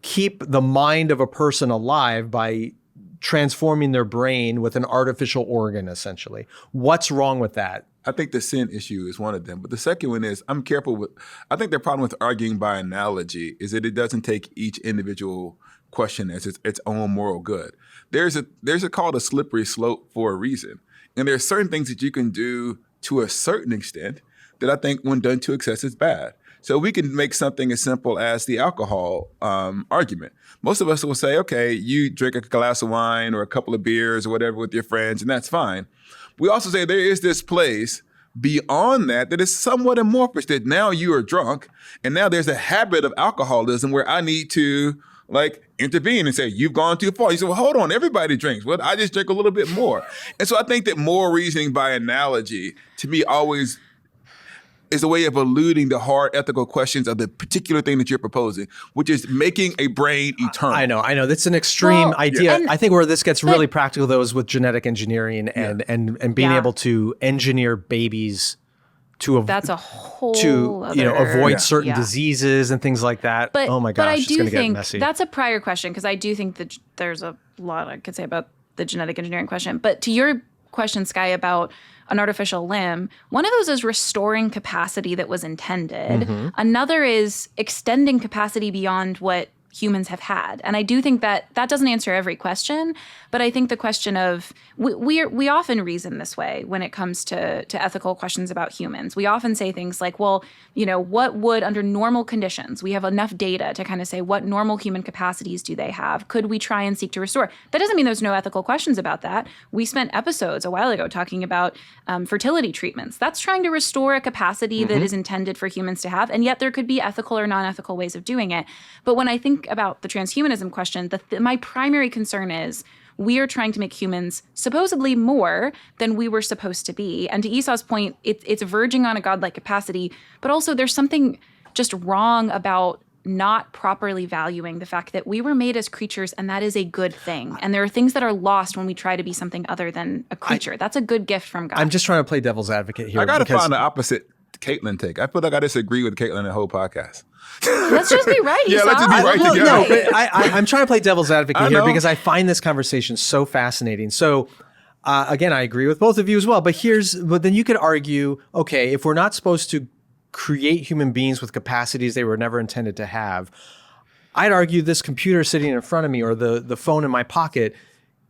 keep the mind of a person alive by transforming their brain with an artificial organ, essentially? What's wrong with that? I think the sin issue is one of them. But the second one is, I think the problem with arguing by analogy is that it doesn't take each individual question as its own moral good. There's a called a slippery slope for a reason. And there are certain things that you can do to a certain extent that I think when done to excess is bad. So we can make something as simple as the alcohol argument. Most of us will say, okay, you drink a glass of wine or a couple of beers or whatever with your friends, and that's fine. We also say there is this place beyond that is somewhat amorphous, that now you are drunk, and now there's a habit of alcoholism where I need to intervene and say, you've gone too far. You say, well, hold on, everybody drinks. Well, I just drink a little bit more. And so I think that moral reasoning by analogy, to me, always is a way of eluding the hard ethical questions of the particular thing that you're proposing, which is making a brain eternal. I know. That's an extreme idea. I think where this gets really practical, though, is with genetic engineering and being able to engineer babies to that's a whole avoid certain diseases and things like that. But, oh my gosh, but I it's do going to get think messy. That's a prior question, because I do think that there's a lot I could say about the genetic engineering question. But to your question, Sky, about an artificial limb, one of those is restoring capacity that was intended. Another is extending capacity beyond what humans have had. And I do think that doesn't answer every question, but I think the question of we often reason this way when it comes to ethical questions about humans. We often say things like, well, what would under normal conditions, we have enough data to kind of say what normal human capacities do they have? Could we try and seek to restore? That doesn't mean there's no ethical questions about that. We spent episodes a while ago talking about fertility treatments. That's trying to restore a capacity that is intended for humans to have, and yet there could be ethical or non-ethical ways of doing it. But when I think about the transhumanism question, my primary concern is we are trying to make humans supposedly more than we were supposed to be. And to Esau's point, it's verging on a godlike capacity, but also there's something just wrong about not properly valuing the fact that we were made as creatures, and that is a good thing. And there are things that are lost when we try to be something other than a creature. That's a good gift from God. I'm just trying to play devil's advocate here. I got to find the opposite Kaitlyn take. I feel like I disagree with Kaitlyn the whole podcast. Let's just be right, Yeah, Esau. let's just be right together. No, but I'm trying to play devil's advocate here because I find this conversation so fascinating. So, again, I agree with both of you as well. But then you could argue, okay, if we're not supposed to create human beings with capacities they were never intended to have, I'd argue this computer sitting in front of me or the phone in my pocket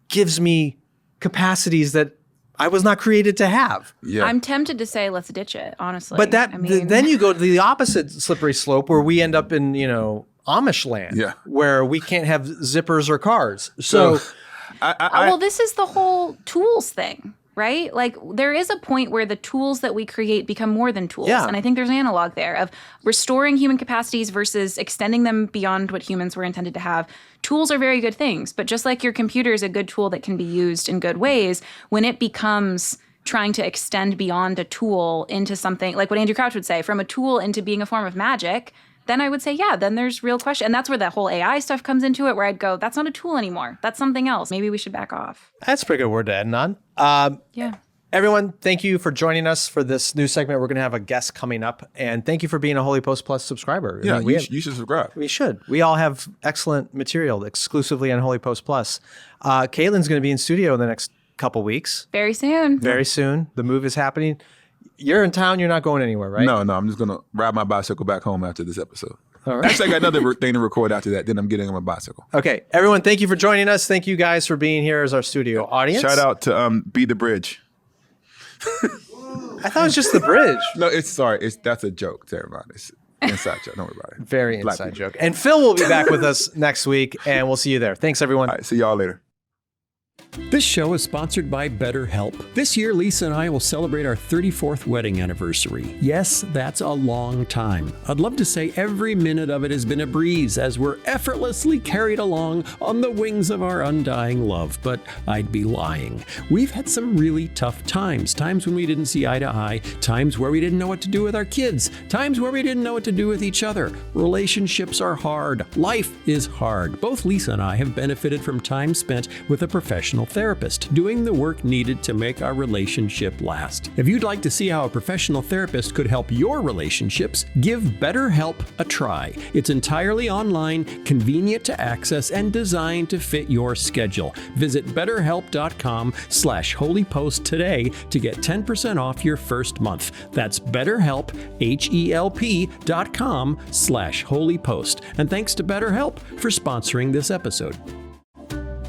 gives me capacities that I was not created to have. Yeah. I'm tempted to say let's ditch it, honestly. But then you go to the opposite slippery slope where we end up in, Amish land where we can't have zippers or cars. So well, this is the whole tools thing, right? Like there is a point where the tools that we create become more than tools. Yeah. And I think there's an analog there of restoring human capacities versus extending them beyond what humans were intended to have. Tools are very good things, but just like your computer is a good tool that can be used in good ways, when it becomes trying to extend beyond a tool into something like what Andrew Crouch would say, from a tool into being a form of magic, then I would say, yeah, then there's real question. And that's where that whole AI stuff comes into it, where I'd go, that's not a tool anymore. That's something else. Maybe we should back off. That's a pretty good word to end on. Yeah. Everyone, thank you for joining us for this new segment. We're going to have a guest coming up. And thank you for being a HOLYPOST Plus subscriber. Yeah, you should subscribe. We should. We all have excellent material exclusively on HOLYPOST Plus. Kaitlyn's going to be in studio in the next couple weeks. Very soon. Very soon. The move is happening. You're in town. You're not going anywhere, right? No, I'm just going to ride my bicycle back home after this episode. All right. Actually, I got another thing to record after that. Then I'm getting on my bicycle. Okay. Everyone, thank you for joining us. Thank you guys for being here as our studio audience. Shout out to Be the Bridge. I thought it was just the bridge. No, that's a joke to everybody. It's inside joke. Don't worry about it. Very Black inside people. joke. And Phil will be back with us next week, and we'll see you there. Thanks, everyone. All right, see y'all later. This show is sponsored by BetterHelp. This year, Lisa and I will celebrate our 34th wedding anniversary. Yes, that's a long time. I'd love to say every minute of it has been a breeze as we're effortlessly carried along on the wings of our undying love, but I'd be lying. We've had some really tough times when we didn't see eye to eye, times where we didn't know what to do with our kids, times where we didn't know what to do with each other. Relationships are hard. Life is hard. Both Lisa and I have benefited from time spent with a professional therapist, doing the work needed to make our relationship last. If you'd like to see how a professional therapist could help your relationships, give BetterHelp a try. It's entirely online, convenient to access, and designed to fit your schedule. Visit BetterHelp.com/HOLYPOST today to get 10% off your first month. That's BetterHelp, HELP.com/HOLYPOST. And thanks to BetterHelp for sponsoring this episode.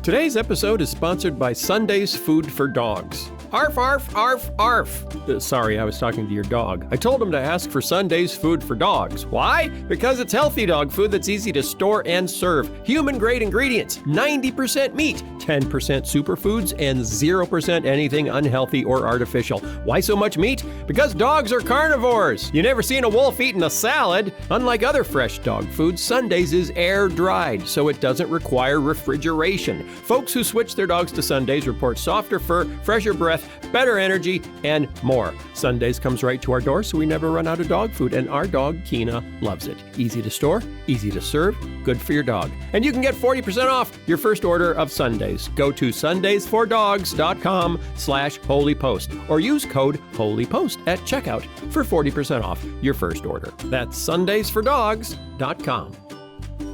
Today's episode is sponsored by Sunday's Food for Dogs. Arf, arf, arf, arf. Sorry, I was talking to your dog. I told him to ask for Sunday's Food for Dogs. Why? Because it's healthy dog food that's easy to store and serve. Human-grade ingredients, 90% meat, 10% superfoods, and 0% anything unhealthy or artificial. Why so much meat? Because dogs are carnivores. You never seen a wolf eating a salad. Unlike other fresh dog food, Sunday's is air-dried, so it doesn't require refrigeration. Folks who switch their dogs to Sunday's report softer fur, fresher breath, better energy, and more. Sunday's comes right to our door, so we never run out of dog food, and our dog, Keena, loves it. Easy to store, easy to serve, good for your dog. And you can get 40% off your first order of Sunday's. Go to sundaysfordogs.com/HOLYPOST or use code HOLYPOST at checkout for 40% off your first order. That's sundaysfordogs.com.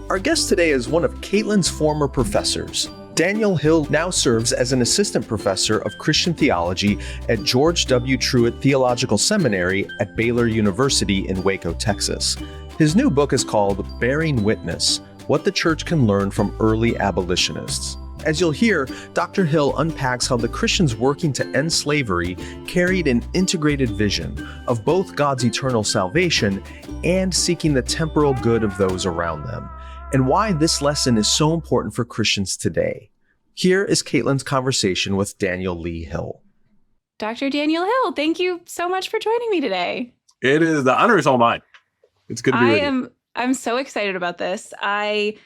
Our guest today is one of Kaitlyn's former professors, Daniel Hill now serves as an assistant professor of Christian theology at George W. Truett Theological Seminary at Baylor University in Waco, Texas. His new book is called Bearing Witness: What the Church Can Learn from Early Abolitionists. As you'll hear, Dr. Hill unpacks how the Christians working to end slavery carried an integrated vision of both God's eternal salvation and seeking the temporal good of those around them, and why this lesson is so important for Christians today. Here is Kaitlyn's conversation with Daniel Lee Hill. Dr. Daniel Hill, thank you so much for joining me today. The honor is all mine. It's good to be with you. I'm so excited about this. I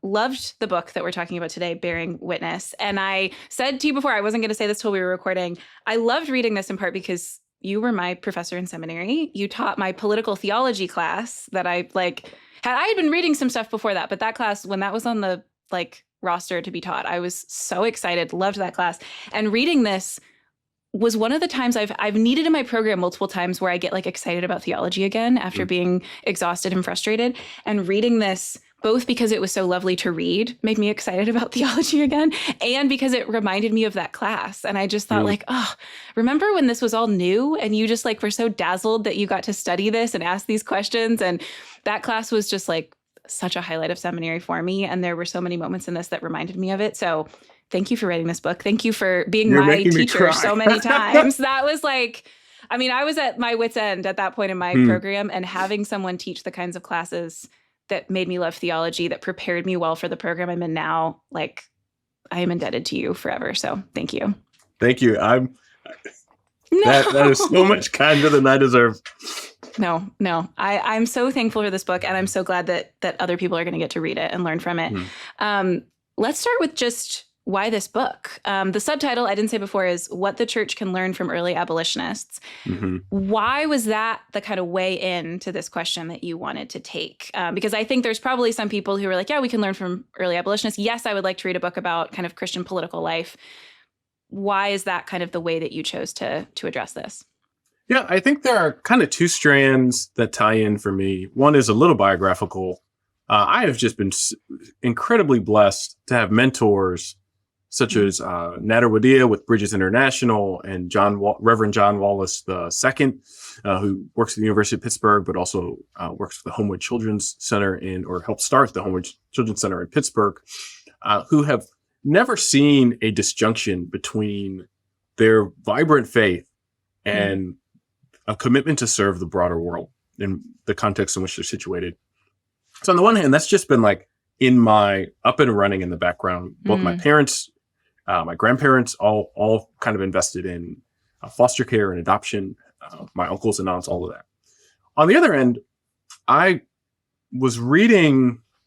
loved the book that we're talking about today, Bearing Witness. And I said to you before, I wasn't going to say this till we were recording, I loved reading this in part because you were my professor in seminary. You taught my political theology class that I had been reading some stuff before that, but that class, when that was on the roster to be taught, I was so excited, loved that class. And reading this was one of the times I've needed in my program multiple times where I get excited about theology again after being exhausted and frustrated. And reading this, both because it was so lovely to read, made me excited about theology again, and because it reminded me of that class. And I just thought remember when this was all new and you just were so dazzled that you got to study this and ask these questions? And that class was just such a highlight of seminary for me. And there were so many moments in this that reminded me of it. So thank you for writing this book. Thank you for being my teacher so many times. That was I was at my wit's end at that point in my program, and having someone teach the kinds of classes that made me love theology, that prepared me well for the program I'm in now, I am indebted to you forever. So thank you. Thank you. That is so much kinder than I deserve. No. I'm so thankful for this book, and I'm so glad that other people are going to get to read it and learn from it. Let's start with just why this book. The subtitle, I didn't say before, is What the Church Can Learn from Early Abolitionists. Why was that the kind of way into this question that you wanted to take? Because I think there's probably some people who are like, yeah, we can learn from early abolitionists. Yes, I would like to read a book about kind of Christian political life. Why is that kind of the way that you chose to address this? Yeah, I think there are kind of two strands that tie in for me. One is a little biographical. I have just been incredibly blessed to have mentors such as Nader Wadia with Bridges International and Reverend John Wallace II, who works at the University of Pittsburgh, but also works with the Homewood Children's Center or helped start the Homewood Children's Center in Pittsburgh, who have never seen a disjunction between their vibrant faith and a commitment to serve the broader world in the context in which they're situated. So on the one hand, that's just been in my up and running in the background. Both my parents, my grandparents, all kind of invested in foster care and adoption, my uncles and aunts, all of that. On the other end,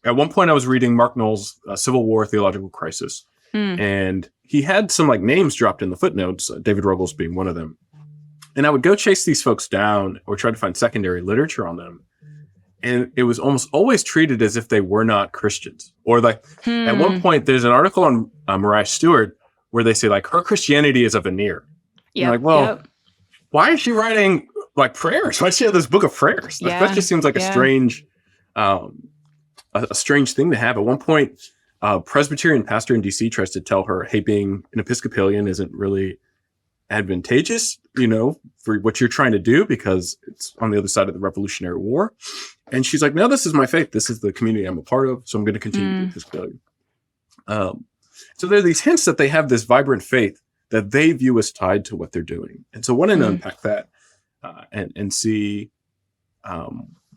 at one point I was reading Mark Knoll's Civil War Theological Crisis, and he had some names dropped in the footnotes, David Ruggles being one of them. And I would go chase these folks down or try to find secondary literature on them. And it was almost always treated as if they were not Christians. Or at one point, there's an article on Mariah Stewart where they say her Christianity is a veneer. Yeah. Why is she writing prayers? Why does she have this book of prayers? That just seems like a strange thing to have. At one point, a Presbyterian pastor in DC tries to tell her, hey, being an Episcopalian isn't really advantageous, for what you're trying to do because it's on the other side of the Revolutionary War. And she's like, no, this is my faith. This is the community I'm a part of. So I'm going to continue to be Episcopalian. So there are these hints that they have this vibrant faith that they view as tied to what they're doing. And so I wanted to unpack that and see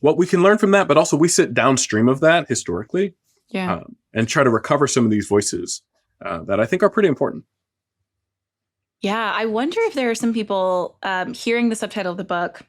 what we can learn from that. But also we sit downstream of that historically and try to recover some of these voices that I think are pretty important. Yeah, I wonder if there are some people hearing the subtitle of the book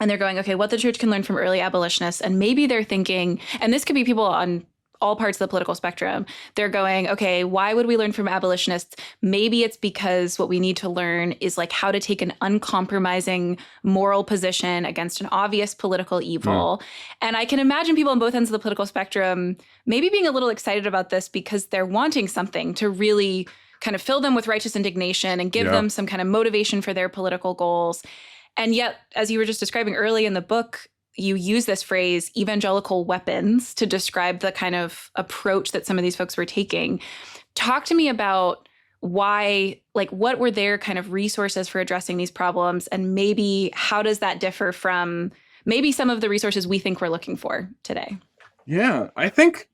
and they're going, okay, what the church can learn from early abolitionists. And maybe they're thinking, and this could be people on all parts of the political spectrum. They're going, okay, why would we learn from abolitionists? Maybe it's because what we need to learn is how to take an uncompromising moral position against an obvious political evil. And I can imagine people on both ends of the political spectrum maybe being a little excited about this because they're wanting something to really kind of fill them with righteous indignation and give them some kind of motivation for their political goals. And yet, as you were just describing early in the book, you use this phrase, evangelical weapons, to describe the kind of approach that some of these folks were taking. talk to me about why, like, what were their kind of resources for addressing these problems? And maybe how does that differ from maybe some of the resources we think we're looking for today? Yeah, I think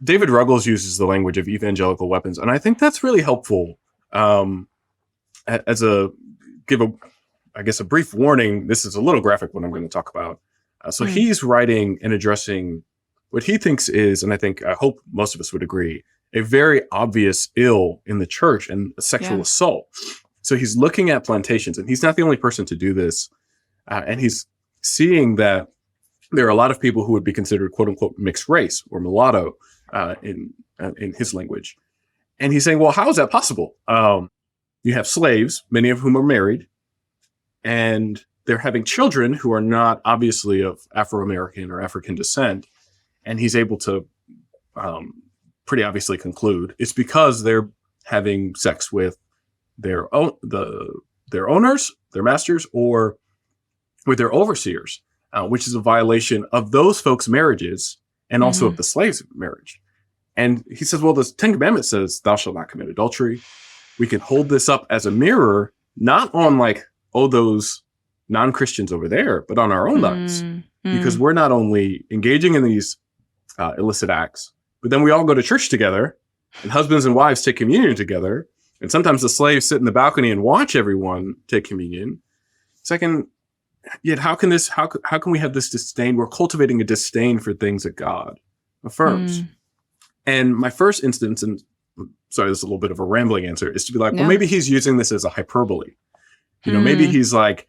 David Ruggles uses the language of evangelical weapons, and I think that's really helpful. As a brief warning, this is a little graphic what I'm going to talk about. So he's writing and addressing what he thinks is, and I hope most of us would agree, a very obvious ill in the church and sexual assault. So he's looking at plantations, and he's not the only person to do this. And he's seeing that there are a lot of people who would be considered quote unquote mixed race or mulatto in his language. And he's saying, well, how is that possible? You have slaves, many of whom are married, and they're having children who are not obviously of Afro-American or African descent. And he's able to pretty obviously conclude it's because they're having sex with their owners, their masters, or with their overseers, which is a violation of those folks' marriages and also of the slaves' marriage. And he says, well, the Ten Commandments says, thou shalt not commit adultery. We can hold this up as a mirror, not on like, oh, those non-Christians over there, but on our own lives. Because we're not only engaging in these illicit acts, but then we all go to church together, and husbands and wives take communion together. And sometimes the slaves sit in the balcony and watch everyone take communion. Second, yet how can we have this disdain? We're cultivating a disdain for things that God affirms. And my first instance, and sorry, this is a little bit of a rambling answer, is to be like, well, maybe he's using this as a hyperbole. Maybe he's like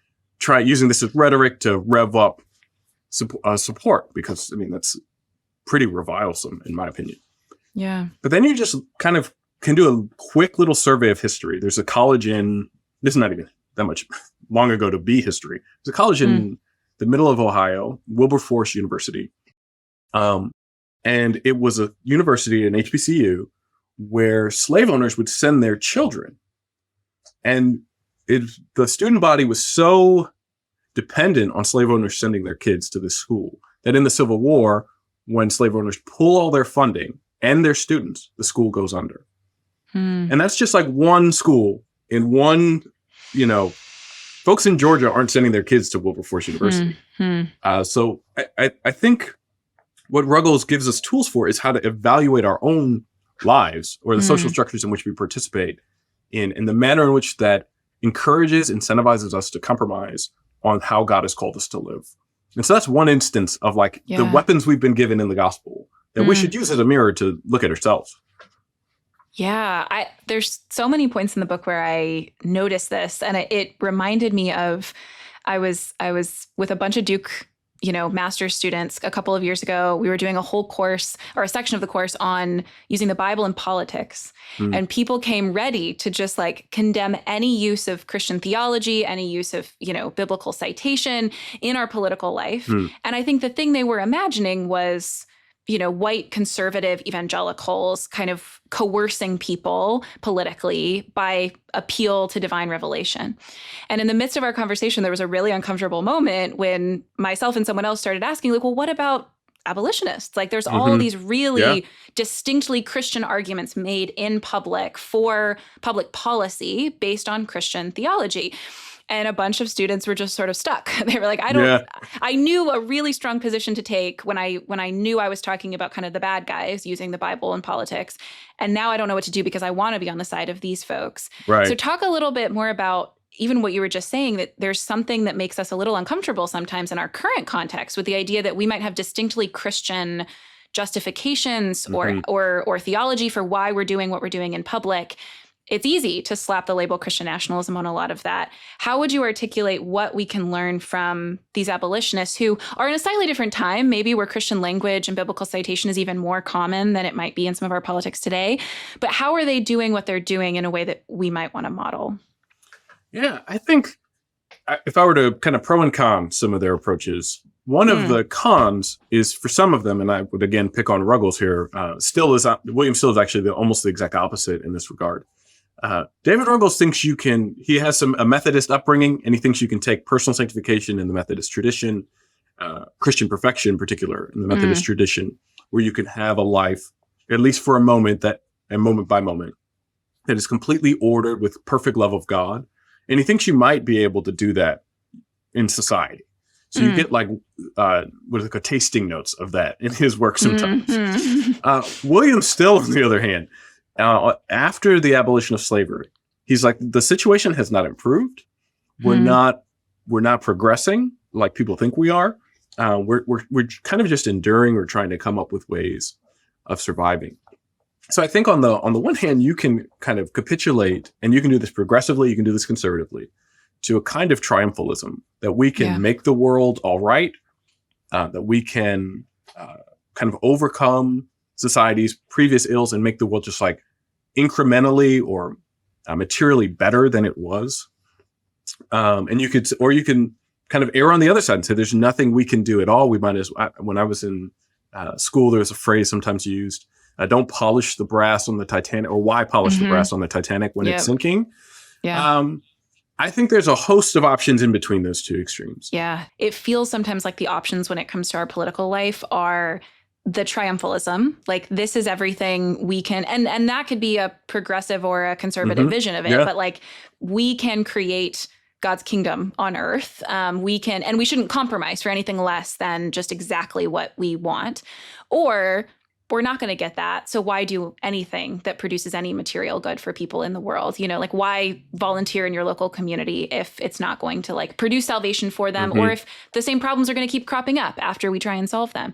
using this as rhetoric to rev up support, because I mean, that's pretty revilesome in my opinion. Yeah. But then you just kind of can do a quick little survey of history. There's a college this is not even that much long ago to be history. There's a college in the middle of Ohio, Wilberforce University. And it was a university, an HBCU, where slave owners would send their children. And the student body was so dependent on slave owners sending their kids to this school that in the Civil War, when slave owners pull all their funding and their students, the school goes under. And that's just like one school in one, folks in Georgia aren't sending their kids to Wilberforce University. So I think what Ruggles gives us tools for is how to evaluate our own lives or the social structures in which we participate in the manner in which that encourages, incentivizes us to compromise on how God has called us to live. And so that's one instance of like the weapons we've been given in the gospel that we should use as a mirror to look at ourselves. Yeah, there's so many points in the book where I noticed this, and it reminded me of I was with a bunch of Duke, master's students a couple of years ago. We were doing a whole course or a section of the course on using the Bible in politics, and people came ready to just like condemn any use of Christian theology, any use of biblical citation in our political life. And I think the thing they were imagining was white conservative evangelicals kind of coercing people politically by appeal to divine revelation. And in the midst of our conversation, there was a really uncomfortable moment when myself and someone else started asking, like, well, what about abolitionists? Like, there's all these really distinctly Christian arguments made in public for public policy based on Christian theology. And a bunch of students were just sort of stuck. They were like, I knew a really strong position to take when I knew I was talking about kind of the bad guys using the Bible in politics. And now I don't know what to do because I want to be on the side of these folks. Right. So talk a little bit more about even what you were just saying, that there's something that makes us a little uncomfortable sometimes in our current context with the idea that we might have distinctly Christian justifications or theology for why we're doing what we're doing in public. It's easy to slap the label Christian nationalism on a lot of that. How would you articulate what we can learn from these abolitionists who are in a slightly different time, maybe where Christian language and biblical citation is even more common than it might be in some of our politics today? But how are they doing what they're doing in a way that we might want to model? Yeah, I think if I were to kind of pro and con some of their approaches, one of the cons is for some of them, and I would again pick on Ruggles here, William Still is actually almost the exact opposite in this regard. David Ruggles thinks he has a Methodist upbringing, and he thinks you can take personal sanctification in the Methodist tradition, Christian perfection in particular in the Methodist tradition, where you can have a life, at least for a moment, that and moment by moment, that is completely ordered with perfect love of God. And he thinks you might be able to do that in society. So you get like, what is it, tasting notes of that in his work sometimes. William Still, on the other hand, after the abolition of slavery, he's like, the situation has not improved. We're not progressing like people think we are. We're kind of just enduring or trying to come up with ways of surviving. So I think on the one hand, you can kind of capitulate, and you can do this progressively, you can do this conservatively, to a kind of triumphalism that we can make the world all right, that we can kind of overcome society's previous ills and make the world just like incrementally or materially better than it was. And you can kind of err on the other side and say there's nothing we can do at all. We might as when I was in school, there was a phrase sometimes used, don't polish the brass on the Titanic, or why polish the brass on the Titanic when it's sinking? Yeah. I think there's a host of options in between those two extremes. Yeah. It feels sometimes like the options when it comes to our political life are the triumphalism, like this is everything we can, and that could be a progressive or a conservative vision of it, but like we can create God's kingdom on earth. We can, and we shouldn't compromise for anything less than just exactly what we want, or we're not going to get that. So why do anything that produces any material good for people in the world? You know, like why volunteer in your local community if it's not going to like produce salvation for them, or if the same problems are going to keep cropping up after we try and solve them.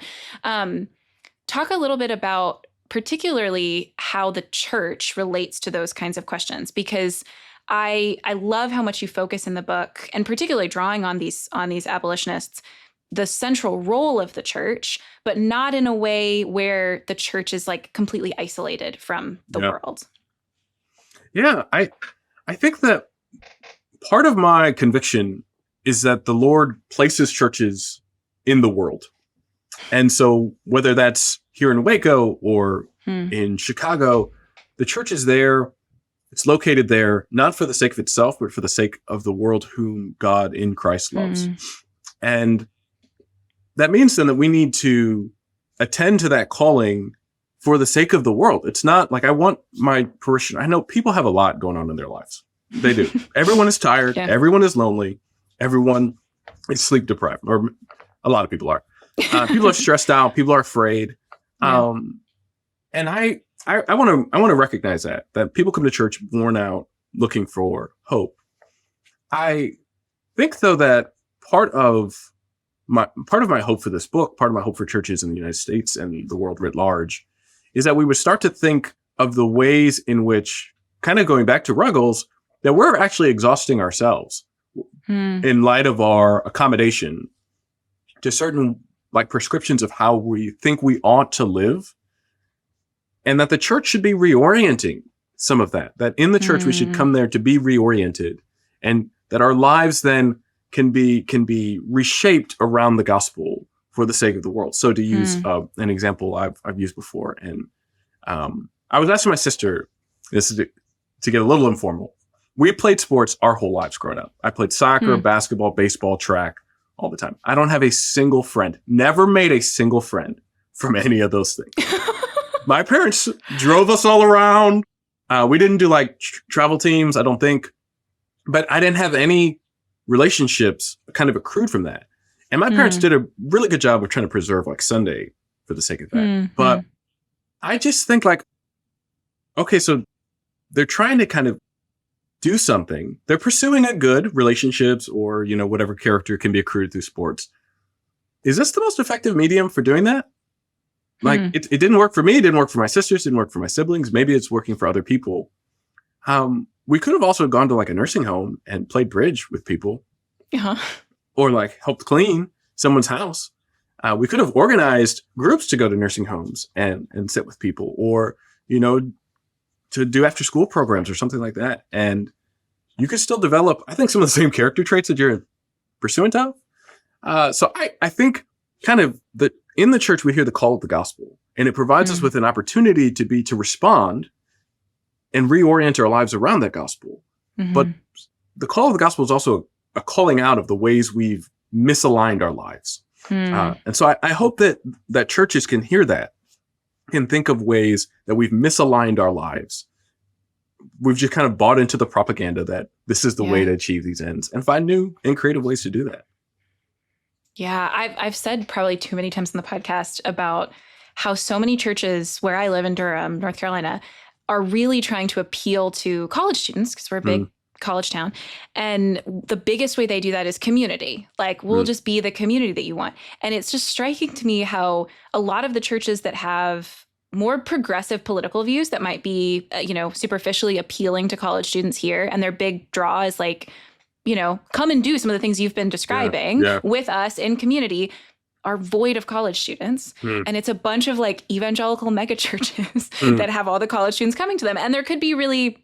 Talk a little bit about particularly how the church relates to those kinds of questions, because I love how much you focus in the book, and particularly drawing on these abolitionists, the central role of the church, but not in a way where the church is like completely isolated from the world. Yeah, I think that part of my conviction is that the Lord places churches in the world. And so whether that's here in Waco or in Chicago, the church is there. It's located there, not for the sake of itself, but for the sake of the world whom God in Christ loves. And that means then that we need to attend to that calling for the sake of the world. It's not like I want my parishioner. I know people have a lot going on in their lives. They do. Everyone is tired. Yeah. Everyone is lonely. Everyone is sleep deprived, or a lot of people are. People are stressed out. People are afraid. And I want to recognize that people come to church worn out, looking for hope. I think though that part of my hope for this book, part of my hope for churches in the United States and the world writ large, is that we would start to think of the ways in which, kind of going back to Ruggles, that we're actually exhausting ourselves in light of our accommodation to certain like prescriptions of how we think we ought to live, and that the church should be reorienting some of that in the church we should come there to be reoriented, and that our lives then can be reshaped around the gospel for the sake of the world. So to use an example I've used before, and I was asking my sister, this is to get a little informal. We played sports our whole lives growing up. I played soccer, basketball, baseball, track, all the time. I don't have a single friend, never made a single friend from any of those things. My parents drove us all around. We didn't do like travel teams, I don't think, but I didn't have any relationships kind of accrued from that. And my parents did a really good job of trying to preserve like Sunday for the sake of that. But I just think like, okay, so they're trying to kind of do something. They're pursuing a good relationships, or, you know, whatever character can be accrued through sports. Is this the most effective medium for doing that? Like it didn't work for me. It didn't work for my sisters. Didn't work for my siblings. Maybe it's working for other people. We could have also gone to like a nursing home and played bridge with people, or like helped clean someone's house. We could have organized groups to go to nursing homes and sit with people, or, you know, to do after school programs or something like that. And you could still develop, I think, some of the same character traits that you're pursuant of. So I think kind of that in the church, we hear the call of the gospel, and it provides us with an opportunity to respond and reorient our lives around that gospel. But the call of the gospel is also a calling out of the ways we've misaligned our lives. And so I hope that churches can hear that can think of ways that we've misaligned our lives. We've just kind of bought into the propaganda that this is the way to achieve these ends, and find new and creative ways to do that. Yeah, I've said probably too many times in the podcast about how so many churches where I live in Durham, North Carolina, are really trying to appeal to college students, because we're a big college town. And the biggest way they do that is community. Like, we'll just be the community that you want. And it's just striking to me how a lot of the churches that have more progressive political views that might be, superficially appealing to college students here, and their big draw is like, come and do some of the things you've been describing with us in community, are void of college students. And it's a bunch of like evangelical mega churches that have all the college students coming to them. And there could be really,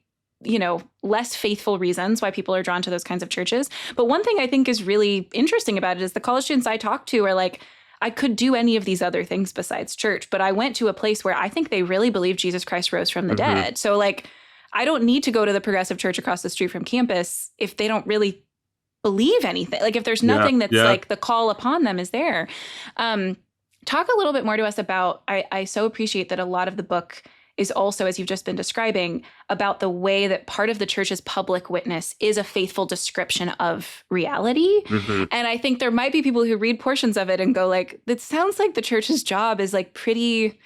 less faithful reasons why people are drawn to those kinds of churches. But one thing I think is really interesting about it is the college students I talk to are like, I could do any of these other things besides church, but I went to a place where I think they really believe Jesus Christ rose from the dead. So like, I don't need to go to the progressive church across the street from campus if they don't really believe anything. Like, if there's nothing that's like the call upon them is there. Talk a little bit more to us about, I so appreciate that a lot of the book is also, as you've just been describing, about the way that part of the church's public witness is a faithful description of reality. And I think there might be people who read portions of it and go like, it sounds like the church's job is like pretty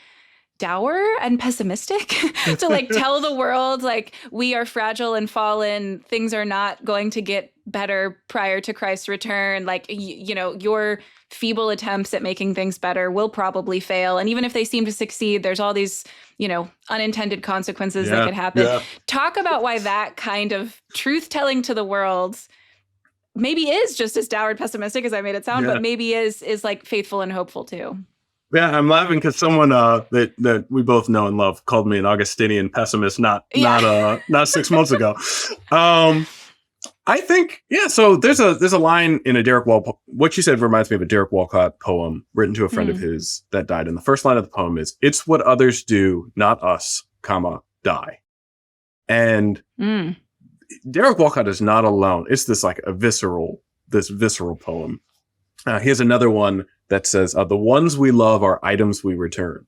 dour and pessimistic to like tell the world like, we are fragile and fallen, things are not going to get better prior to Christ's return. Like, your feeble attempts at making things better will probably fail. And even if they seem to succeed, there's all these, unintended consequences that could happen. Talk about why that kind of truth telling to the world maybe is just as dour and pessimistic as I made it sound, but maybe is like faithful and hopeful too. Yeah, I'm laughing because someone that we both know and love called me an Augustinian pessimist not 6 months ago. I think, so there's a line in a Derek Walcott, what you said reminds me of a Derek Walcott poem written to a friend of his that died. And the first line of the poem is, "It's what others do, not us, die." And Derek Walcott is not alone. It's this like visceral poem. He has another one that says, "The ones we love are items we return."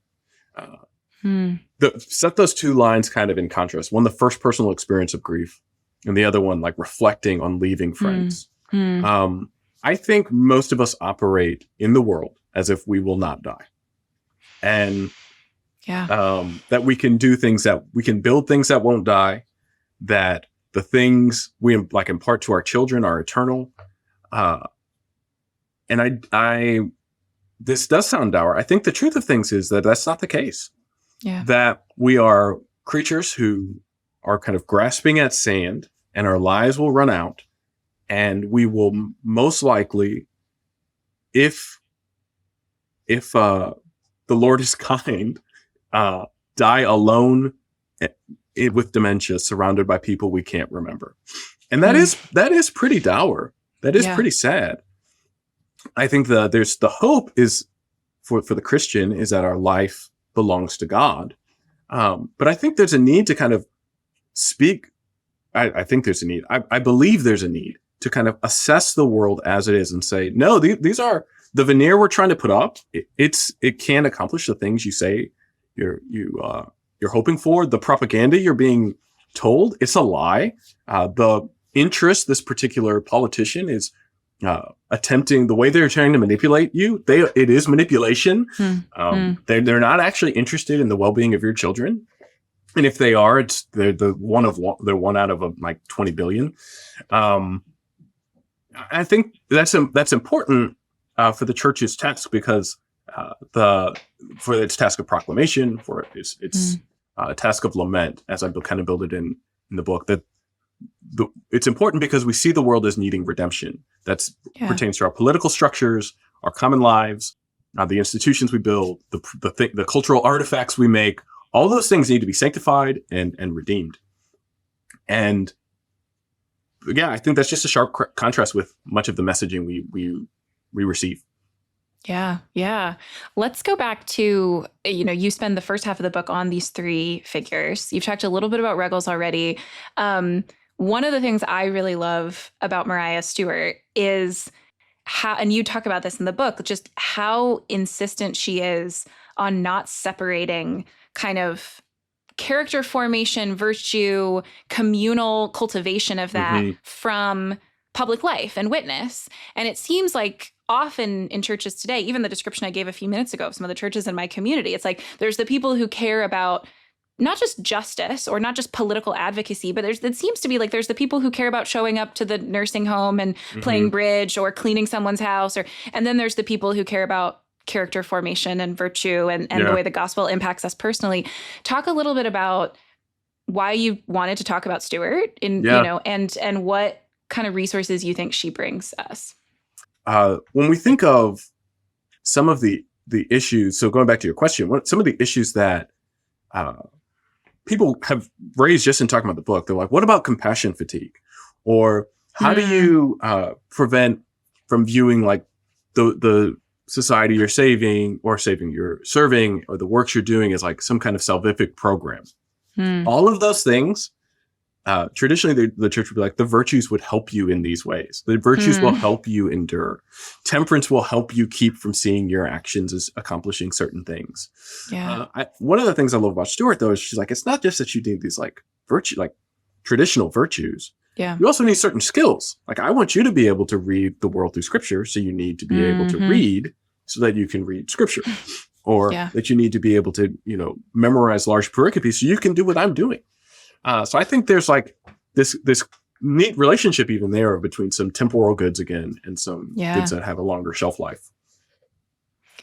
Set those two lines kind of in contrast. One, the first personal experience of grief, and the other one, like reflecting on leaving friends. I think most of us operate in the world as if we will not die. And that we can do things we can build things that won't die, that the things we like impart to our children are eternal. And this does sound dour. I think the truth of things is that that's not the case. That we are creatures who are kind of grasping at sand, and our lives will run out, and we will most likely, if the Lord is kind, die alone with dementia, surrounded by people we can't remember. And that is pretty dour. That is pretty sad. I think there's the hope is for the Christian is that our life belongs to God. But I think there's a need to kind of speak. I think there's a need. I believe there's a need to kind of assess the world as it is and say, no, these are the veneer we're trying to put up. It can accomplish the things you say you're hoping for. The propaganda you're being told, it's a lie. The interest this particular politician is attempting, the way they're trying to manipulate you, it is manipulation. They're not actually interested in the well-being of your children. And if they are, they're one out of like 20 billion. I think that's important for the church's task, because for its task of proclamation, for its task of lament, as I kind of build it in the book, that it's important because we see the world as needing redemption. That pertains to our political structures, our common lives, the institutions we build, the cultural artifacts we make. All those things need to be sanctified and redeemed. And I think that's just a sharp contrast with much of the messaging we receive. Yeah. Let's go back to, you spend the first half of the book on these three figures. You've talked a little bit about Ruggles already. One of the things I really love about Mariah Stewart is how, and you talk about this in the book, just how insistent she is on not separating kind of character formation, virtue, communal cultivation of that from public life and witness. And it seems like often in churches today, even the description I gave a few minutes ago of some of the churches in my community, it's like there's the people who care about not just justice or not just political advocacy, but it seems to be like there's the people who care about showing up to the nursing home and playing bridge or cleaning someone's house, and then there's the people who care about character formation and virtue and the way the gospel impacts us personally. Talk a little bit about why you wanted to talk about Stuart and what kind of resources you think she brings us. When we think of some of the issues, so going back to your question, some of the issues that people have raised just in talking about the book, they're like, what about compassion fatigue? Or how do you prevent from viewing like the society you're saving or you're serving or the works you're doing as like some kind of salvific program? All of those things, traditionally the church would be like, the virtues would help you in these ways. The virtues will help you endure. Temperance will help you keep from seeing your actions as accomplishing certain things. One of the things I love about Stuart, though, is she's like, it's not just that you need these like traditional virtues. You also need certain skills. Like, I want you to be able to read the world through scripture. So you need to be able to read so that you can read scripture, or that you need to be able to, memorize large pericopes so you can do what I'm doing. So I think there's like this neat relationship even there between some temporal goods again and some goods that have a longer shelf life.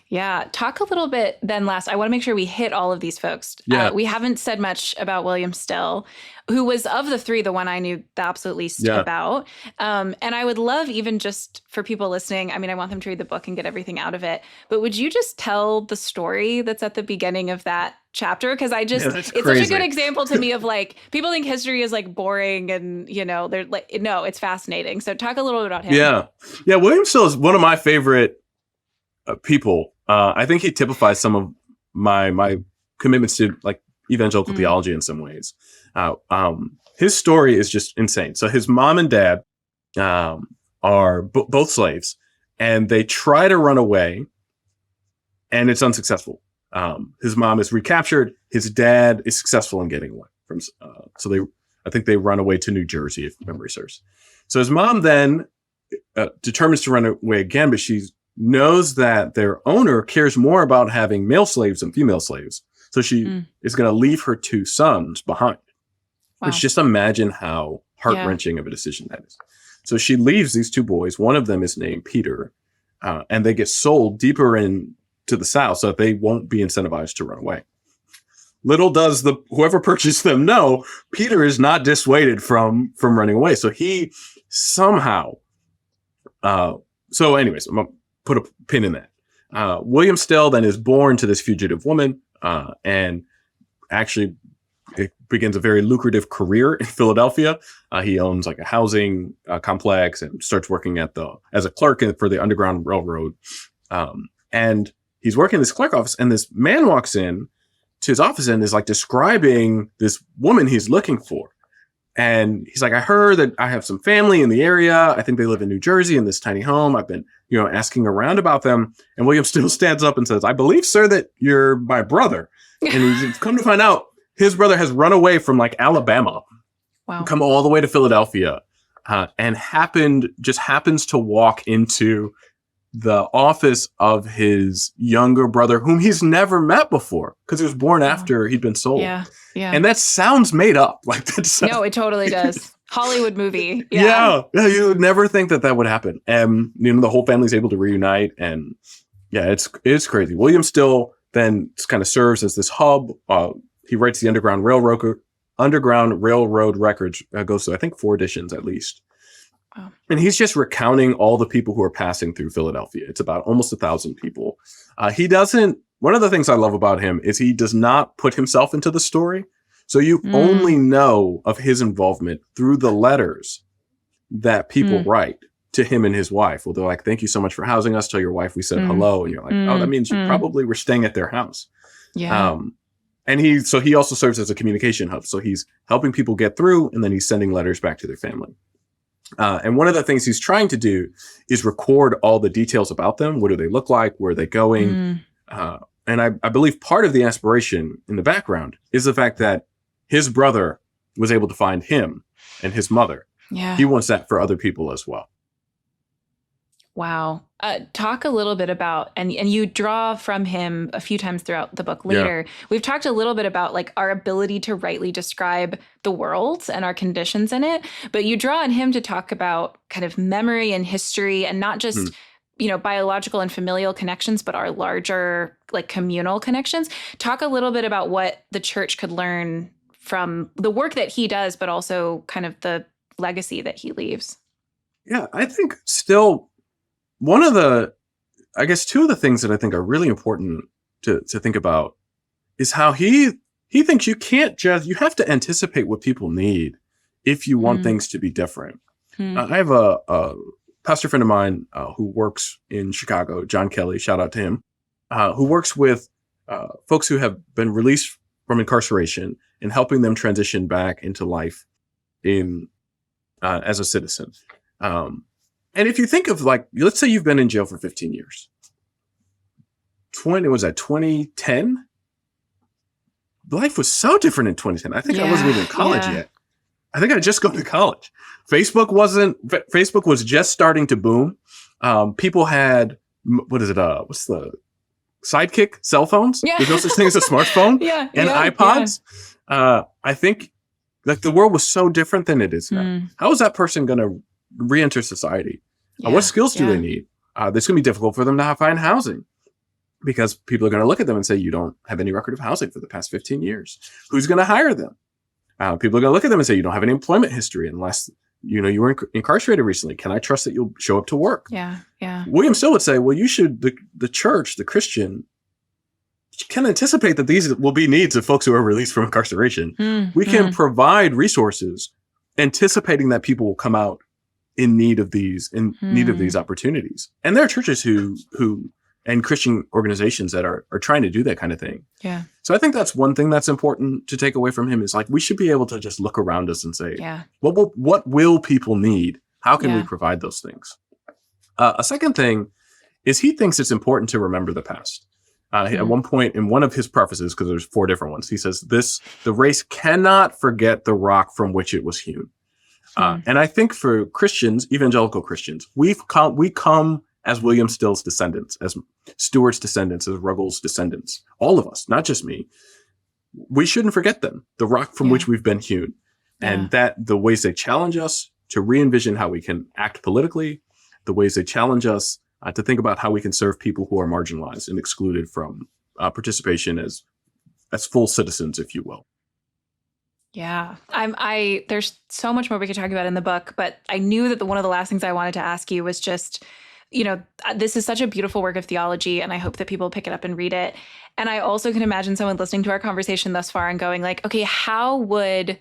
Yeah. Talk a little bit then last. I want to make sure we hit all of these folks. We haven't said much about William Still, who was of the three, the one I knew the absolute least about. And I would love even just for people listening, I mean, I want them to read the book and get everything out of it. But would you just tell the story that's at the beginning of that chapter? Because it's such a good example to me of like, people think history is like boring and, they're like, no, it's fascinating. So talk a little bit about him. Yeah. William Still is one of my favorite people. I think he typifies some of my commitments to like evangelical theology in some ways. His story is just insane. So his mom and dad are both slaves, and they try to run away, and it's unsuccessful. His mom is recaptured. His dad is successful in getting away from. I think they run away to New Jersey, if memory serves. So his mom then determines to run away again, but she knows that their owner cares more about having male slaves than female slaves. So she is going to leave her two sons behind. Which, just imagine how heart-wrenching of a decision that is. So she leaves these two boys. One of them is named Peter, and they get sold deeper into the South so that they won't be incentivized to run away. Little does whoever purchased them know, Peter is not dissuaded from running away. So he somehow... anyways, I'm going to put a pin in that. William Still then is born to this fugitive woman, and actually it begins a very lucrative career in Philadelphia. He owns like a housing complex and starts working as a clerk for the Underground Railroad. And he's working in this clerk office, and this man walks in to his office and is like describing this woman he's looking for. And he's like, I heard that I have some family in the area. I think they live in New Jersey in this tiny home. I've been, asking around about them. And William Still stands up and says, I believe, sir, that you're my brother. And he's come to find out his brother has run away from like Alabama, come all the way to Philadelphia, and happens to walk into the office of his younger brother, whom he's never met before because he was born after he'd been sold. Yeah. And that sounds made up. No, it totally does. Hollywood movie. Yeah. You would never think that would happen. And the whole family's able to reunite, and it's crazy. William Still then kind of serves as this hub. He writes the Underground Railroad records. Goes to I think 4 editions at least. Wow. And he's just recounting all the people who are passing through Philadelphia. It's about almost 1,000 people. One of the things I love about him is he does not put himself into the story. So you only know of his involvement through the letters that people write to him and his wife. Well, they're like, thank you so much for housing us. Tell your wife we said hello. And you're like, oh, that means you probably were staying at their house. Yeah. And he also serves as a communication hub. So he's helping people get through, and then he's sending letters back to their family. And one of the things he's trying to do is record all the details about them. What do they look like? Where are they going? and I believe part of the aspiration in the background is the fact that his brother was able to find him and his mother. Yeah. He wants that for other people as well. Wow. Talk a little bit about, and you draw from him a few times throughout the book later. Yeah. We've talked a little bit about like our ability to rightly describe the world and our conditions in it, but you draw on him to talk about kind of memory and history, and not just, biological and familial connections, but our larger like communal connections. Talk a little bit about what the church could learn from the work that he does, but also kind of the legacy that he leaves. Yeah, I think still one of the, I guess two of the things that I think are really important to think about is how he thinks you have to anticipate what people need if you want things to be different. I have a pastor friend of mine who works in Chicago, John Kelly, shout out to him, who works with folks who have been released from incarceration and helping them transition back into life as a citizen. And if you think of like, let's say you've been in jail for 15 years. 2010? Life was so different in 2010. I think I wasn't even in college yet. I think I just gone to college. Facebook was just starting to boom. People had, what's the Sidekick cell phones? Yeah. There's no such thing as a smartphone and iPods. Yeah. I think like the world was so different than it is now. How is that person going to re-enter society? What skills do they need? It's going to be difficult for them to find housing because people are going to look at them and say, you don't have any record of housing for the past 15 years. Who's going to hire them? People are going to look at them and say, you don't have any employment history unless, you were incarcerated recently. Can I trust that you'll show up to work? Yeah. Yeah. William Still would say, well, you should, the church, the Christian, can anticipate that these will be needs of folks who are released from incarceration. We can provide resources anticipating that people will come out in need of these opportunities. And there are churches who and Christian organizations that are trying to do that kind of thing. Yeah. So I think that's one thing that's important to take away from him is like, we should be able to just look around us and say, what will people need? How can we provide those things? A second thing is he thinks it's important to remember the past. At one point in one of his prefaces, because there's 4 different ones, he says the race cannot forget the rock from which it was hewn. And I think for Christians, evangelical Christians, we come as William Still's descendants, as Stewart's descendants, as Ruggles' descendants, all of us, not just me. We shouldn't forget them, the rock from which we've been hewn, and that the ways they challenge us to re-envision how we can act politically, the ways they challenge us to think about how we can serve people who are marginalized and excluded from participation as full citizens, if you will. Yeah, there's so much more we could talk about in the book, but I knew that one of the last things I wanted to ask you was just, this is such a beautiful work of theology, and I hope that people pick it up and read it. And I also can imagine someone listening to our conversation thus far and going like, okay, how would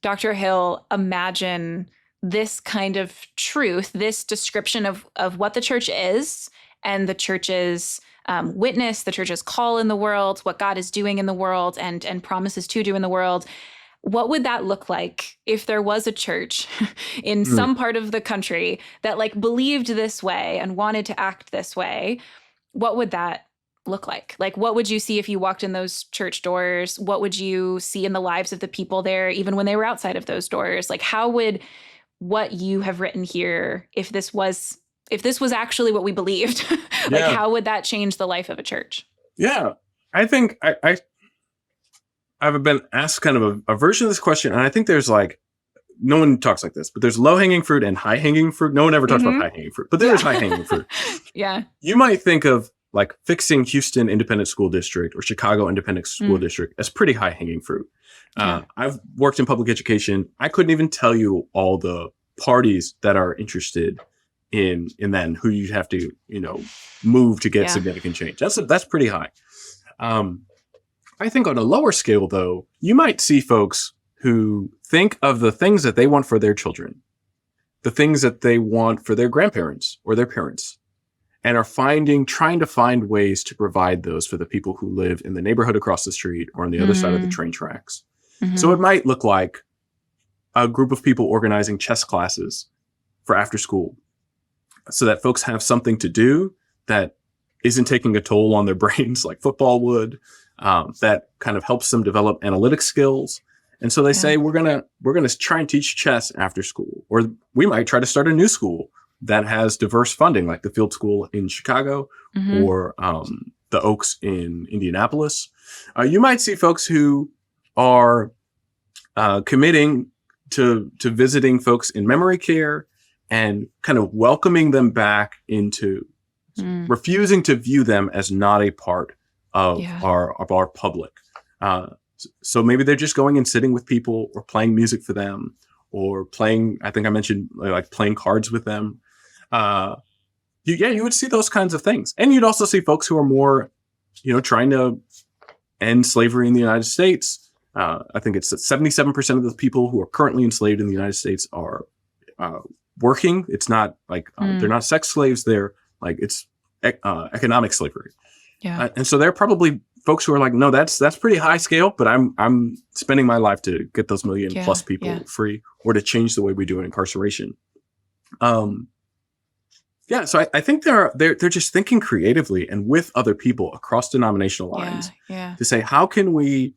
Dr. Hill imagine this kind of truth, this description of what the church is and the church's witness, the church's call in the world, what God is doing in the world and promises to do in the world? What would that look like if there was a church in some part of the country that like believed this way and wanted to act this way? What would that look like? Like, what would you see if you walked in those church doors? What would you see in the lives of the people there, even when they were outside of those doors? Like, how would what you have written here, if this was actually what we believed, how would that change the life of a church? Yeah, I think I've been asked kind of a version of this question, and I think there's like, no one talks like this, but there's low-hanging fruit and high-hanging fruit. No one ever talks about high-hanging fruit, but there is high-hanging fruit. Yeah. You might think of like fixing Houston Independent School District or Chicago Independent School District as pretty high-hanging fruit. I've worked in public education. I couldn't even tell you all the parties that are interested in that and who you have to, move to get significant change. That's pretty high. I think on a lower scale, though, you might see folks who think of the things that they want for their children, the things that they want for their grandparents or their parents, and are trying to find ways to provide those for the people who live in the neighborhood across the street or on the other side of the train tracks. So it might look like a group of people organizing chess classes for after school so that folks have something to do that isn't taking a toll on their brains like football would, that kind of helps them develop analytic skills. And so they say, we're gonna try and teach chess after school, or we might try to start a new school that has diverse funding, like the Field School in Chicago or the Oaks in Indianapolis. You might see folks who are committing to visiting folks in memory care and kind of welcoming them back into refusing to view them as not a part of our public. So maybe they're just going and sitting with people or playing music for them or playing, I think I mentioned like playing cards with them. You would see those kinds of things. And you'd also see folks who are more, trying to end slavery in the United States. I think it's that 77% of the people who are currently enslaved in the United States are working. It's not like they're not sex slaves. They're like it's economic slavery. Yeah. And so they're probably folks who are like, no, that's pretty high scale, but I'm spending my life to get those million plus people free or to change the way we do incarceration. So I think they're just thinking creatively and with other people across denominational lines to say, how can we,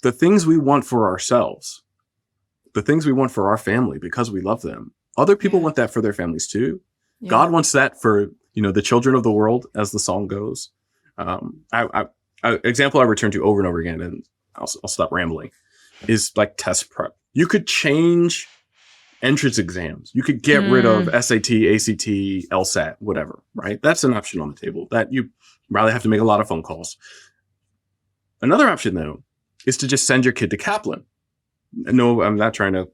the things we want for ourselves, the things we want for our family because we love them, other people want that for their families too. Yeah. God wants that for, the children of the world, as the song goes. Example I return to over and over again, and I'll stop rambling, is like test prep. You could change entrance exams. You could get rid of SAT, ACT, LSAT, whatever, right? That's an option on the table that you probably have to make a lot of phone calls. Another option, though, is to just send your kid to Kaitlyn. No, I'm not trying to,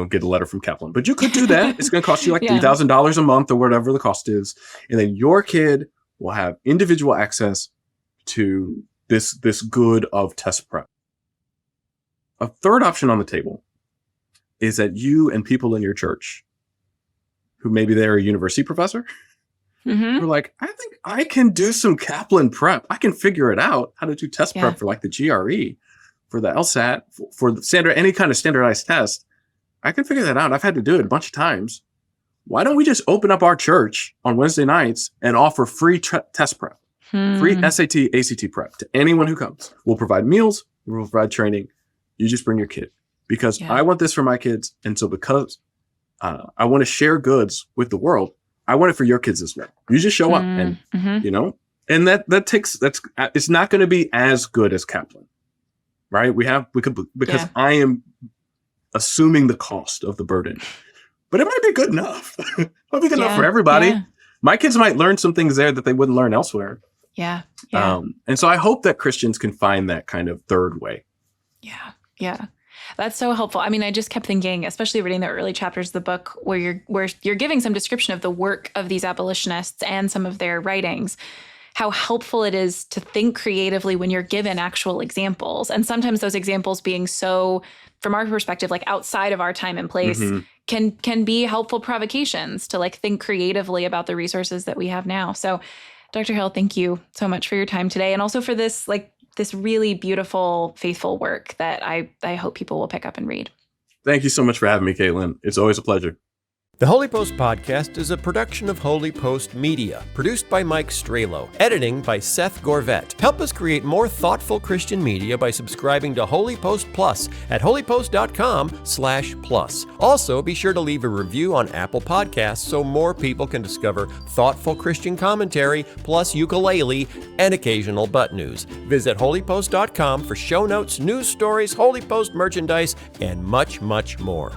get a letter from Kaitlyn, but you could do that. It's going to cost you like $3,000 a month or whatever the cost is. And then your kid will have individual access to this good of test prep. A third option on the table is that you and people in your church who maybe they're a university professor are like, I think I can do some Kaitlyn prep. I can figure it out how to do test prep for like the GRE, for the LSAT, for the any kind of standardized test. I can figure that out. I've had to do it a bunch of times. Why don't we just open up our church on Wednesday nights and offer free test prep, free SAT, ACT prep to anyone who comes? We'll provide meals. We'll provide training. You just bring your kid because I want this for my kids. And so because I want to share goods with the world, I want it for your kids as well. You just show up and, and it's not going to be as good as Kaitlyn, right? Because I am assuming the cost of the burden. But it might be good enough. It might be good enough for everybody. Yeah. My kids might learn some things there that they wouldn't learn elsewhere. Yeah. And so I hope that Christians can find that kind of third way. Yeah. That's so helpful. I mean, I just kept thinking, especially reading the early chapters of the book where you're giving some description of the work of these abolitionists and some of their writings, how helpful it is to think creatively when you're given actual examples. And sometimes those examples being so, from our perspective, like outside of our time and place, can be helpful provocations to like think creatively about the resources that we have now. So Dr. Hill, thank you so much for your time today. And also for this really beautiful, faithful work that I hope people will pick up and read. Thank you so much for having me, Kaitlyn. It's always a pleasure. The Holy Post podcast is a production of Holy Post Media, produced by Mike Strelo, editing by Seth Gorvet. Help us create more thoughtful Christian media by subscribing to Holy Post Plus at holypost.com/plus. Also, be sure to leave a review on Apple Podcasts so more people can discover thoughtful Christian commentary, plus ukulele and occasional butt news. Visit holypost.com for show notes, news stories, Holy Post merchandise, and much, much more.